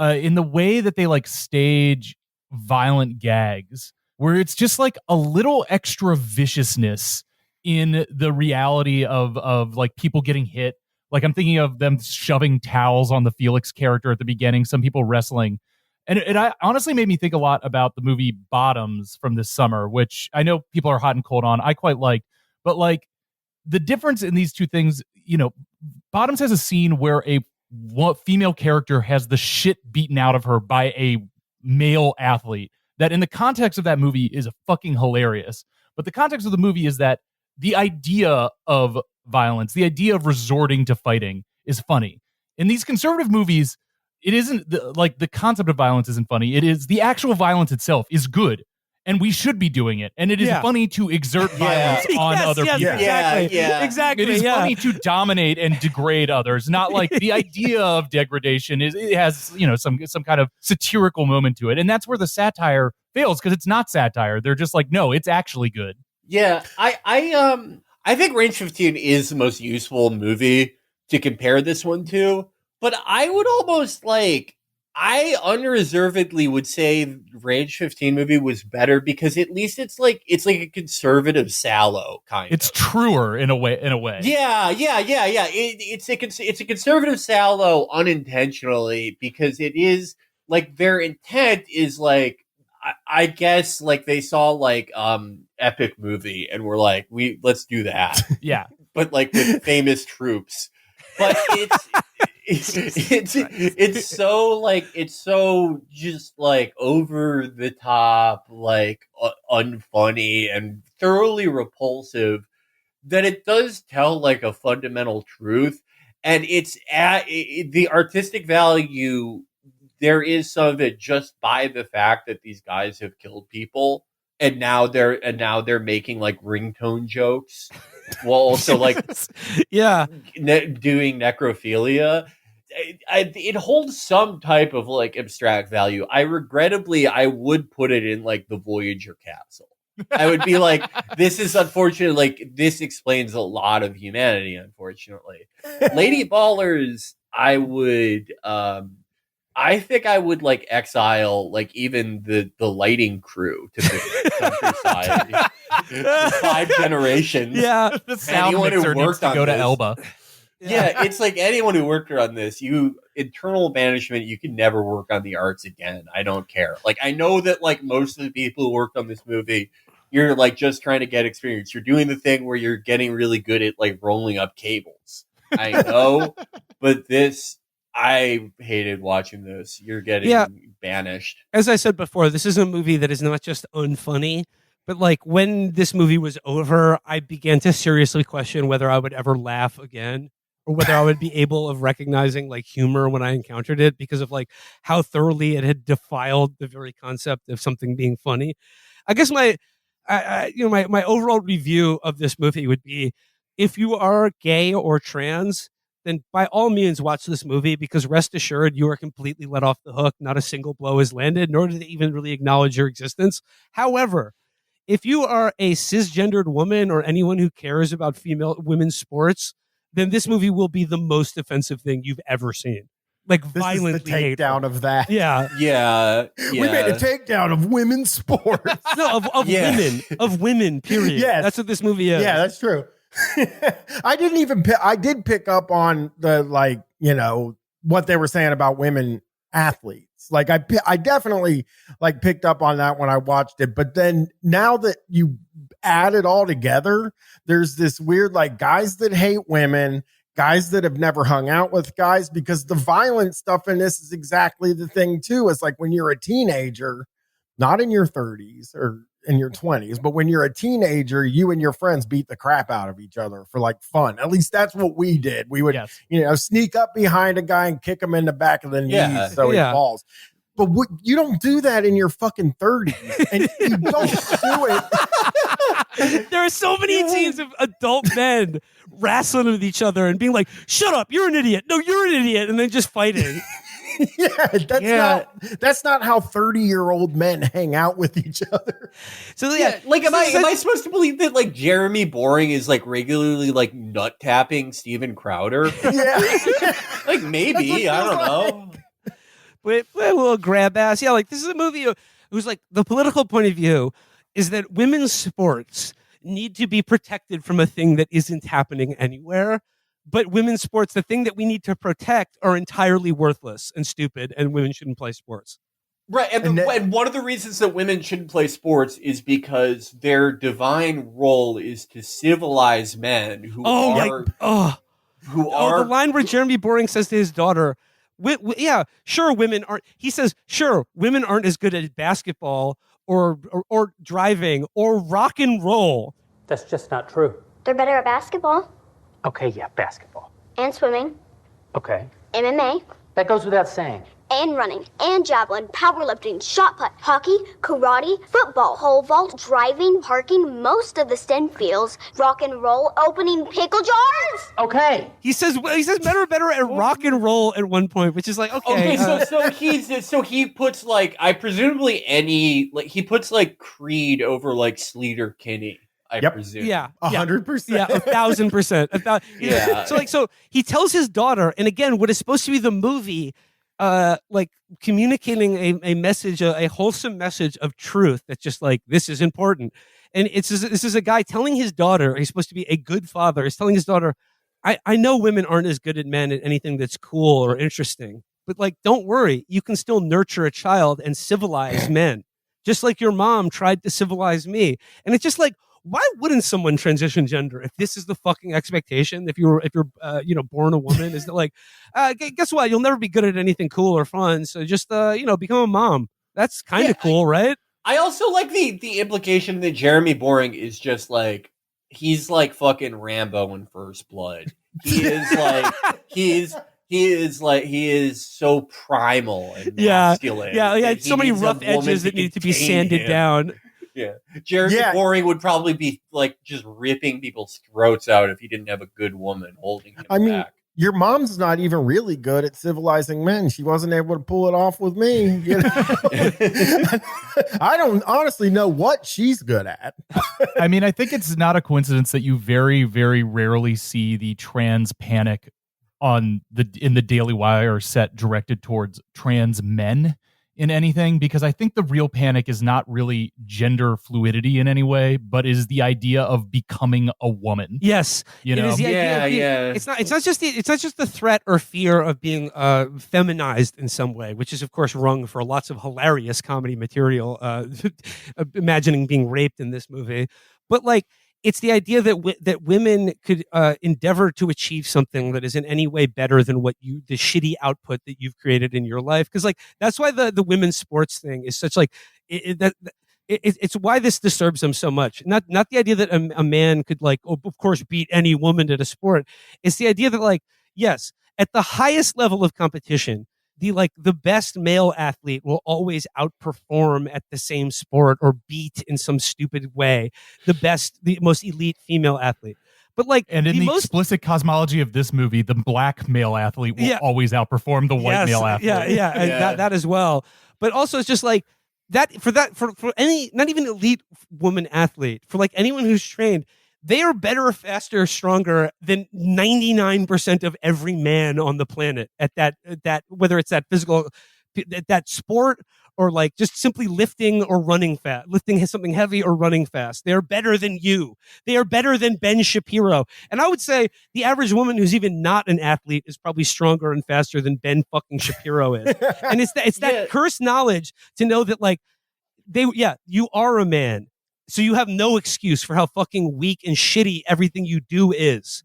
in the way that they like stage violent gags where it's just like a little extra viciousness in the reality of like people getting hit. Like I'm thinking of them shoving towels on the Felix character at the beginning, some people wrestling. And it honestly made me think a lot about the movie Bottoms from this summer, which I know people are hot and cold on. I quite liked, but like the difference in these two things, you know, Bottoms has a scene where a female character has the shit beaten out of her by a male athlete that in the context of that movie is fucking hilarious. But the context of the movie is that the idea of violence, the idea of resorting to fighting is funny. In these conservative movies, it isn't the concept of violence isn't funny. It is the actual violence itself is good. And we should be doing it. And it is funny to exert violence on other people. Exactly. It is funny to dominate and degrade others. Not like the idea of degradation it has, you know, some kind of satirical moment to it. And that's where the satire fails because it's not satire. They're just like, no, it's actually good. Yeah, I think Range 15 is the most useful movie to compare this one to, but I would almost I unreservedly would say Range 15 movie was better because at least it's like a conservative Sallow kind. It's truer in a way. Yeah. It's a conservative Sallow unintentionally because it is like their intent is like I guess like they saw like epic movie and were like let's do that. Yeah. But like with famous troops. But it's so just like over the top, like unfunny and thoroughly repulsive that it does tell like a fundamental truth. And it's the artistic value. There is some of it just by the fact that these guys have killed people and now they're making like ringtone jokes while also like doing necrophilia. It holds some type of like abstract value. I would put it in like the Voyager capsule. I would be like, this is unfortunate. Like this explains a lot of humanity. Unfortunately, Lady Ballers, I think I would like exile like even the lighting crew to the countryside. 5 generations. Yeah, the sound mixer needs to go to Elba. Yeah, it's like anyone who worked on this, internal management, you can never work on the arts again. I don't care. Like I know that like most of the people who worked on this movie, you're like just trying to get experience. You're doing the thing where you're getting really good at like rolling up cables. I know, but I hated watching this. You're getting banished. As I said before, this is a movie that is not just unfunny, but like when this movie was over, I began to seriously question whether I would ever laugh again or whether I would be able of recognizing like humor when I encountered it because of like how thoroughly it had defiled the very concept of something being funny. I guess my overall review of this movie would be if you are gay or trans, then by all means watch this movie because rest assured you are completely let off the hook. Not a single blow is landed, nor do they even really acknowledge your existence. However, if you are a cisgendered woman or anyone who cares about women's sports, then this movie will be the most offensive thing you've ever seen. Like this violently is the takedown of that. Yeah. We made a takedown of women's sports. No, of women, period. Yes. That's what this movie is. Yeah, that's true. I did pick up on the like, you know, what they were saying about women athletes. Like I definitely like picked up on that when I watched it. But then now that you add it all together, there's this weird like guys that hate women, guys that have never hung out with guys, because the violent stuff in this is exactly the thing too. It's like when you're a teenager, not in your 30s or in your 20s, but when you're a teenager, you and your friends beat the crap out of each other for like fun. At least that's what we did. We would, sneak up behind a guy and kick him in the back of the knees so he falls. But you don't do that in your fucking 30s, and you don't do it. There are so many scenes of adult men wrestling with each other and being like, "Shut up, you're an idiot. No, you're an idiot," and then just fighting. That's not how 30-year-old men hang out with each other. So like am I supposed to believe that like Jeremy Boering is like regularly like nut tapping Steven Crowder? Yeah. Like maybe, I don't know. With a little grab ass. Yeah, like this is a movie whose like the political point of view is that women's sports need to be protected from a thing that isn't happening anywhere. But women's sports, the thing that we need to protect, are entirely worthless and stupid, and women shouldn't play sports. Right, and one of the reasons that women shouldn't play sports is because their divine role is to civilize men who are the line where Jeremy Boering says to his daughter, "Yeah, sure, women aren't." He says, "Sure, women aren't as good at basketball or driving or rock and roll." That's just not true. They're better at basketball. Okay, yeah, basketball. And swimming. Okay. MMA. That goes without saying. And running. And javelin. Powerlifting. Shot put. Hockey. Karate. Football. Pole vault. Driving. Parking. Most of the STEM fields. Rock and roll. Opening pickle jars. Okay. He says men are better at rock and roll at one point, which is like, okay. So he puts like, I presumably he puts like Creed over like Sleater Kinney. I presume. Yeah. 100%. Yeah, 1,000%. Yeah. So he tells his daughter, and again, what is supposed to be the movie, like communicating a message, a wholesome message of truth that's just like, this is important. And this is a guy telling his daughter, he's supposed to be a good father, he's telling his daughter, I know women aren't as good at men at anything that's cool or interesting, but like, don't worry, you can still nurture a child and civilize men, just like your mom tried to civilize me. And it's just like, why wouldn't someone transition gender if this is the fucking expectation? If you're born a woman, is it like, guess what? You'll never be good at anything cool or fun. So just become a mom. That's kind of cool, right? I also like the implication that Jeremy Boring is just like, he's like fucking Rambo in First Blood. He is so primal and masculine. Yeah. So many rough edges that need to be sanded down. Yeah. Jeremy Boring would probably be like just ripping people's throats out if he didn't have a good woman holding him back. Your mom's not even really good at civilizing men. She wasn't able to pull it off with me. You know? I don't honestly know what she's good at. I mean, I think it's not a coincidence that you very, very rarely see the trans panic in the Daily Wire set directed towards trans men in anything, because I think the real panic is not really gender fluidity in any way, but is the idea of becoming a woman. Yes, you know, it is the idea of it's not just the threat or fear of being feminized in some way, which is of course wrung for lots of hilarious comedy material, imagining being raped in this movie, but like, it's the idea that women could endeavor to achieve something that is in any way better than the shitty output that you've created in your life. Because like, that's why the women's sports thing is such like it's why this disturbs them so much. Not the idea that a man could like, of course, beat any woman at a sport. It's the idea that like, yes, at the highest level of competition, the best male athlete will always outperform at the same sport or beat in some stupid way the most elite female athlete. But like, and in the explicit cosmology of this movie, the black male athlete will always outperform the white male athlete. And that as well. But also, it's just like that for any, not even elite woman athlete, for like anyone who's trained, they are better, faster, stronger than 99% of every man on the planet at that whether it's that physical, that sport, or like just simply lifting or running fast, lifting something heavy or running fast. They are better than you. They are better than Ben Shapiro. And I would say the average woman who's even not an athlete is probably stronger and faster than Ben fucking Shapiro is. And it's that cursed knowledge to know that like you are a man. So you have no excuse for how fucking weak and shitty everything you do is.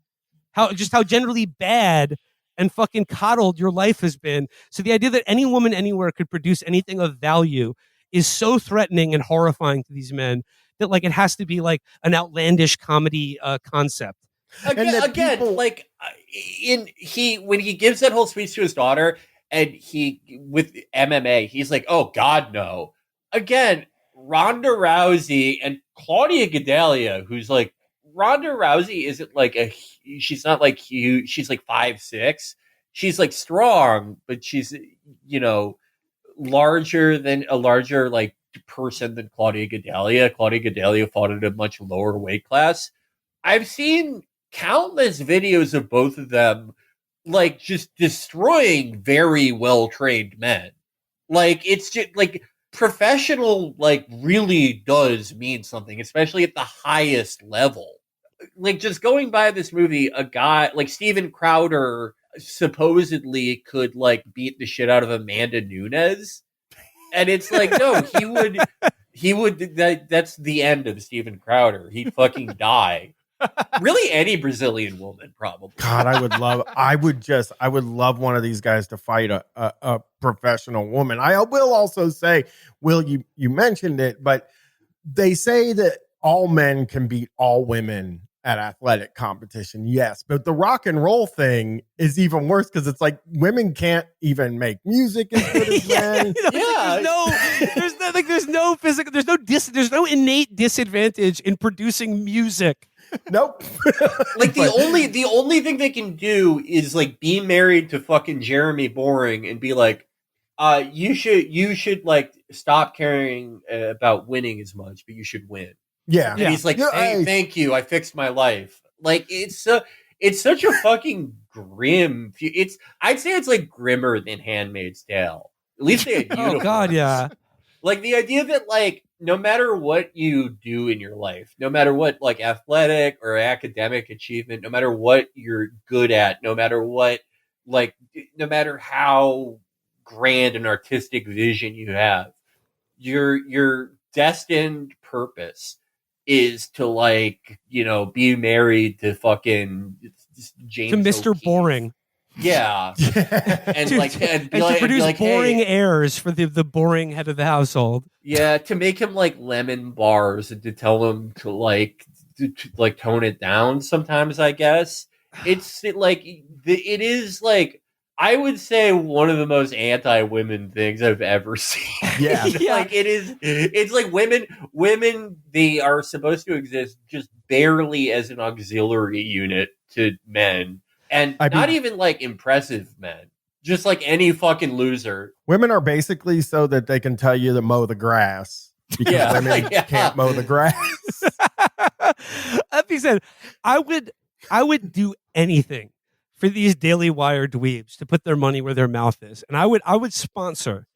How generally bad and fucking coddled your life has been. So the idea that any woman anywhere could produce anything of value is so threatening and horrifying to these men that like it has to be like an outlandish comedy concept. When he gives that whole speech to his daughter and with MMA, he's like, "Oh God, no." Again, Ronda Rousey and Claudia Gadelha, who's like, Ronda Rousey isn't like she's not like huge. She's like 5'6". She's like strong, but she's, larger like person than Claudia Gadelha. Claudia Gadelha fought at a much lower weight class. I've seen countless videos of both of them, like just destroying very well trained men. Like it's just like, professional like really does mean something, especially at the highest level. Like just going by this movie, a guy like Steven Crowder supposedly could like beat the shit out of Amanda Nunes. And it's like, no, that's the end of Steven Crowder. He'd fucking die. Really, any Brazilian woman, probably. God, I would love one of these guys to fight a professional woman. I will also say, Will, you mentioned it, but they say that all men can beat all women at athletic competition. Yes, but the rock and roll thing is even worse because it's like women can't even make music as good as men. There's no physical, there's no innate disadvantage in producing music. Nope. Like the only thing they can do is like be married to fucking Jeremy Boring and be like, you should like stop caring about winning as much, but you should win. Yeah. And he's like, thank you, I fixed my life. Like it's such a fucking grim. I'd say it's like grimmer than Handmaid's Tale. At least they had uniforms. Oh God, yeah. Like the idea that like no matter what you do in your life, no matter what like athletic or academic achievement, no matter what you're good at, no matter how grand an artistic vision you have, your destined purpose is to like, be married to fucking James to Mr. O'Keefe. Boring. Yeah. And to produce boring heirs for the boring head of the household. Yeah, to make him like lemon bars and to tell him to like tone it down sometimes, I guess. It is like I would say one of the most anti-women things I've ever seen. Yeah. Like it's like women, they are supposed to exist just barely as an auxiliary unit to men. And not even like impressive men. Just like any fucking loser. Women are basically so that they can tell you to mow the grass. Because women can't mow the grass. That being said, I would do anything for these Daily Wire dweebs to put their money where their mouth is. And I would sponsor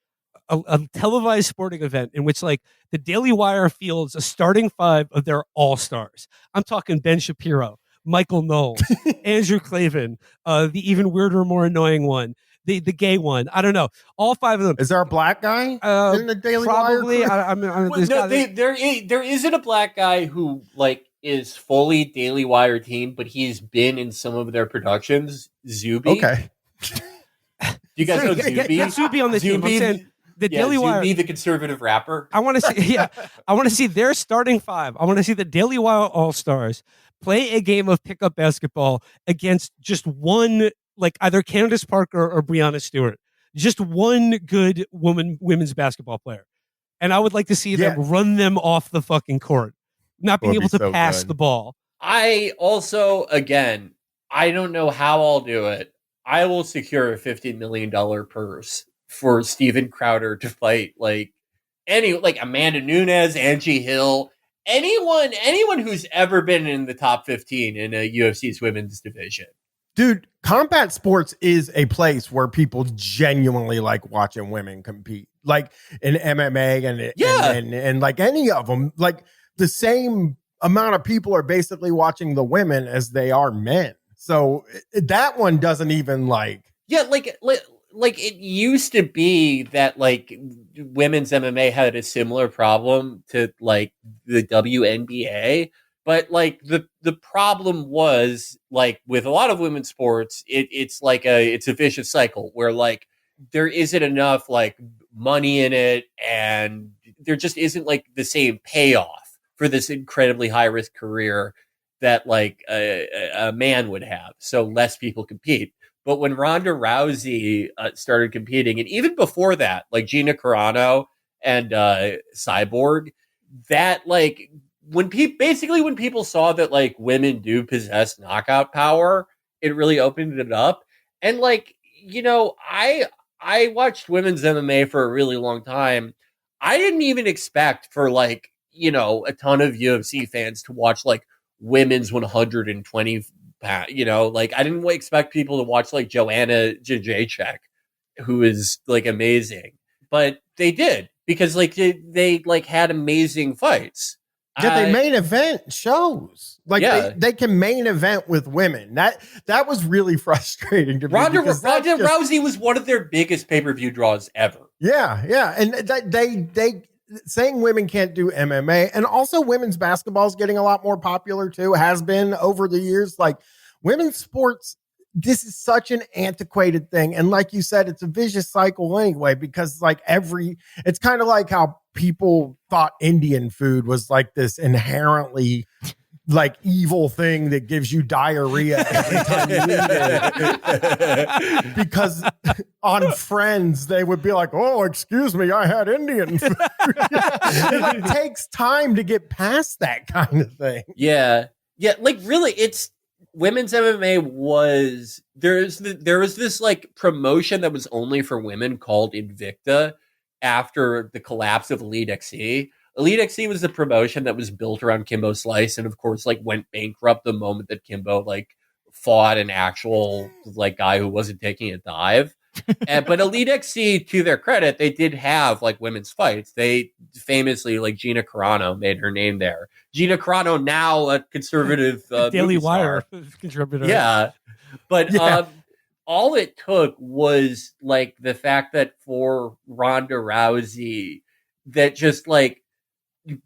a televised sporting event in which like the Daily Wire fields a starting five of their all-stars. I'm talking Ben Shapiro, Michael Knowles, Andrew Clavin, the even weirder, more annoying one, the gay one. I don't know. All five of them. Is there a black guy in the Daily probably, Wire? There isn't a black guy who like is fully Daily Wire team, but he's been in some of their productions. Zuby. Okay. Do you guys know Zuby? Get Zuby on the team. I'm saying the Daily Wire. Zuby, the conservative rapper. I want to see. Yeah, I want to see their starting five. I want to see the Daily Wire All Stars play a game of pickup basketball against just one, like either Candace Parker or Breonna Stewart. Just one good women's basketball player. And I would like to see them run them off the fucking court, not being able to pass the ball. I also, again, I don't know how I'll do it. I will secure a $50 million purse for Steven Crowder to fight like Amanda Nunes, Angie Hill, anyone who's ever been in the top 15 in a UFC's women's division. Dude, combat sports is a place where people genuinely like watching women compete. Like in MMA and like any of them, like the same amount of people are basically watching the women as they are men. So that one doesn't even like. Yeah, like it used to be that like women's MMA had a similar problem to like the WNBA. But like the problem was like with a lot of women's sports, it's a vicious cycle where like there isn't enough like money in it, and there just isn't like the same payoff for this incredibly high risk career that like a man would have. So less people compete. But when Ronda Rousey started competing, and even before that, like Gina Carano and Cyborg, that like. When people saw that like women do possess knockout power, it really opened it up. And like, I watched women's MMA for a really long time. I didn't even expect for like, a ton of UFC fans to watch like women's 120 pound, like I didn't expect people to watch like Joanna Jędrzejczyk, who is like amazing, but they did. because like they like had amazing fights. Yeah, they main event shows. Like they can main event with women. That was really frustrating to me. Ronda Rousey was one of their biggest pay-per-view draws ever. Yeah. And they saying women can't do MMA, and also women's basketball is getting a lot more popular too, has been over the years. Like women's sports, this is such an antiquated thing. And like you said, it's a vicious cycle anyway, because like it's kind of like how people thought Indian food was like this inherently like evil thing that gives you diarrhea every time you eat it. Because on Friends, they would be like, oh, excuse me, I had Indian food. It takes time to get past that kind of thing. Yeah. Like really, it's women's MMA was there was this like promotion that was only for women called Invicta after the collapse of Elite XC. Elite XC was a promotion that was built around Kimbo Slice, and of course, like went bankrupt the moment that Kimbo like fought an actual like guy who wasn't taking a dive. But Elite XC, to their credit, they did have like women's fights. They famously, like Gina Carano, made her name there. Gina Carano, now a conservative Daily Wire contributor. Yeah, but all it took was like the fact that for Ronda Rousey, that just like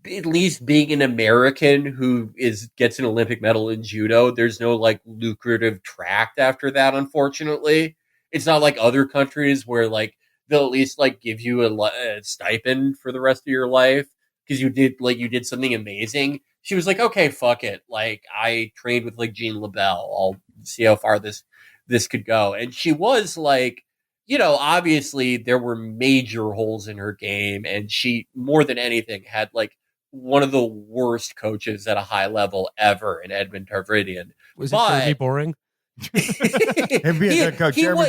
at least being an American who gets an Olympic medal in judo, there's no like lucrative tract after that, unfortunately. It's not like other countries where like they'll at least like give you a stipend for the rest of your life because you did something amazing. She was like, okay, fuck it. Like I trained with like Jean LaBelle. I'll see how far this could go. And she was like, you know, obviously there were major holes in her game, and she more than anything had like one of the worst coaches at a high level ever in Edmund Tarverdyan. Was it Jeremy Boering? Jeremy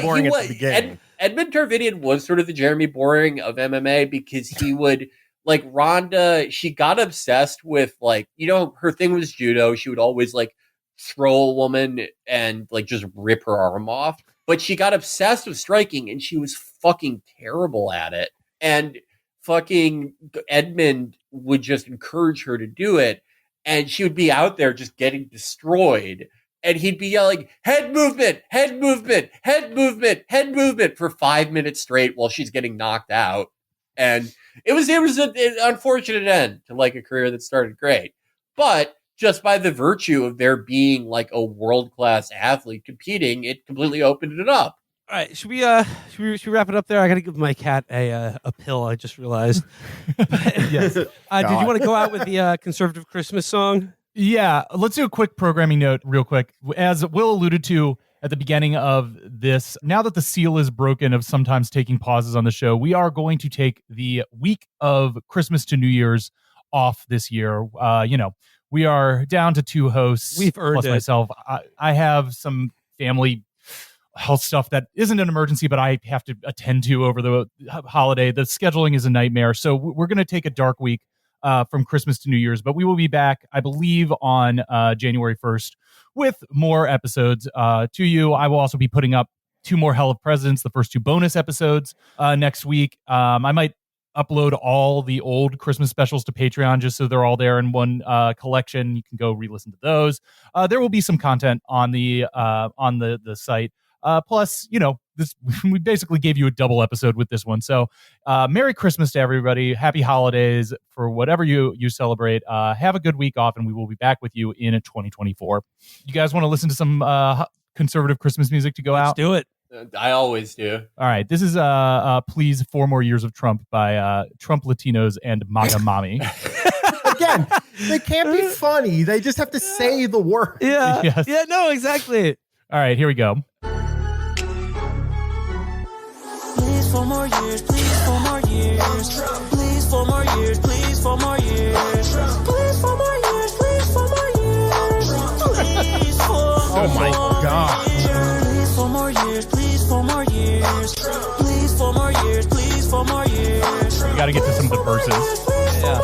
Boering at the beginning. Edmund Tarverdyan was sort of the Jeremy Boering of MMA because he would like Ronda. She got obsessed with like, you know, her thing was judo. She would always like throw a woman and like just rip her arm off. But she got obsessed with striking, and she was fucking terrible at it. And fucking Edmund would just encourage her to do it, and she would be out there just getting destroyed. And he'd be yelling, head movement, head movement, head movement, head movement for 5 minutes straight while she's getting knocked out. And it was an unfortunate end to like a career that started great. But just by the virtue of there being like a world-class athlete competing, it completely opened it up. All right, should we wrap it up there? I got to give my cat a pill. I just realized. Yes. Did you want to go out with the conservative Christmas song? Yeah, let's do a quick programming note real quick. As Will alluded to at the beginning of this, now that the seal is broken of sometimes taking pauses on the show, we are going to take the week of Christmas to New Year's off this year. We are down to 2 hosts. We've earned plus it. Myself. I have some family health stuff that isn't an emergency, but I have to attend to over the holiday. The scheduling is a nightmare. So we're going to take a dark week from Christmas to New Year's, but we will be back, I believe, on January 1st with more episodes to you. I will also be putting up 2 more Hell of Presidents, the first 2 bonus episodes next week. I might upload all the old Christmas specials to Patreon just so they're all there in one collection. You can go re-listen to those. There will be some content on the site. Plus, we basically gave you a double episode with this one. So Merry Christmas to everybody. Happy holidays for whatever you celebrate. Have a good week off, and we will be back with you in 2024. You guys want to listen to some conservative Christmas music to go out? Let's do it. I always do. All right. This is Please 4 More Years of Trump by Trump Latinos and MAGA Mommy. Again, they can't be funny. They just have to say the word. Yeah. Yes. Yeah, no, exactly. All right, here we go. Please 4 more years, please 4 more years. Please 4 more years, please 4 more years. Please 4 more years, please 4 more years. Please 4 Oh my God. Please 4 more years, please 4 more years. Please 4 more years, please 4 more years. We got to get to some of the verses. Yeah.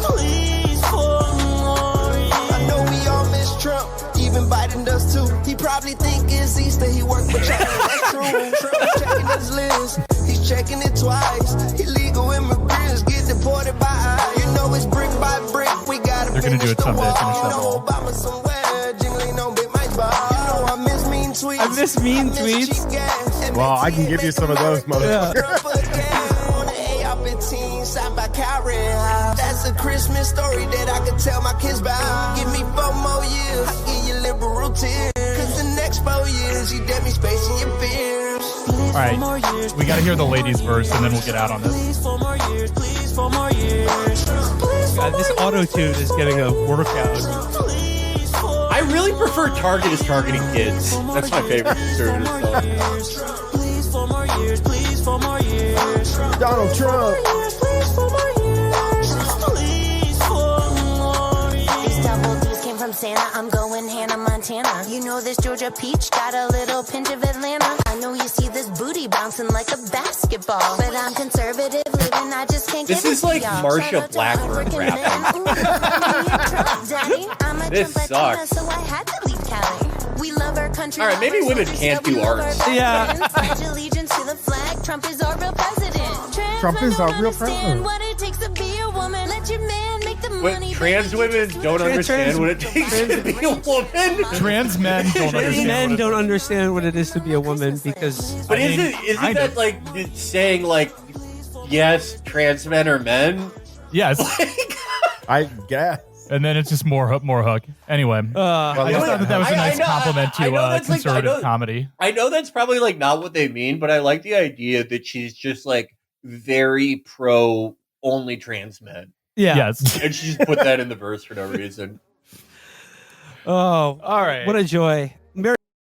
Please 4 more years. I know we all miss Trump. Even Biden does too. He probably think it's Easter. He worked with China. That's true. Trump's checking his list. He's checking it twice. Illegal immigration. gonna do it someday. Finish that all. I miss mean tweets. Well, I can give you some of those, motherfucker. That's a Christmas story that I could tell my kids about. Give me 4 more years, I'll give you liberal tears. Cause the next 4 years, you dead me space in your fears. All right, we got to hear the ladies' verse, and then we'll get out on this. God, this auto-tune is getting a workout. I really prefer Target as targeting kids. That's my favorite conservative song. Donald Trump. From Santa, I'm going Hannah Montana. You know this Georgia peach got a little pinch of Atlanta. I know you see this booty bouncing like a basketball, but I'm conservative living. I just can't. This is like Marsha Blackburn rapping. This sucks. So I had to leave Cali. We love our country. All right, maybe women can't do arts. Yeah. Pledge allegiance to the flag. Trump is our real president. Trump is our real president. What it takes to be a woman. Let your man make the But money. trans women don't understand what it takes to be a woman. Trans men don't Trans understand. men don't understand what it is to be a woman because. But isn't that like saying like, yes, trans men are men? Yes. I guess. And then it's just more hook. Anyway, I just thought that was a nice compliment to conservative comedy. I know that's probably like not what they mean, but I like the idea that she's just like very pro only trans men. Yeah. Yes. And she just put that in the verse for no reason. Oh, all right. What a joy.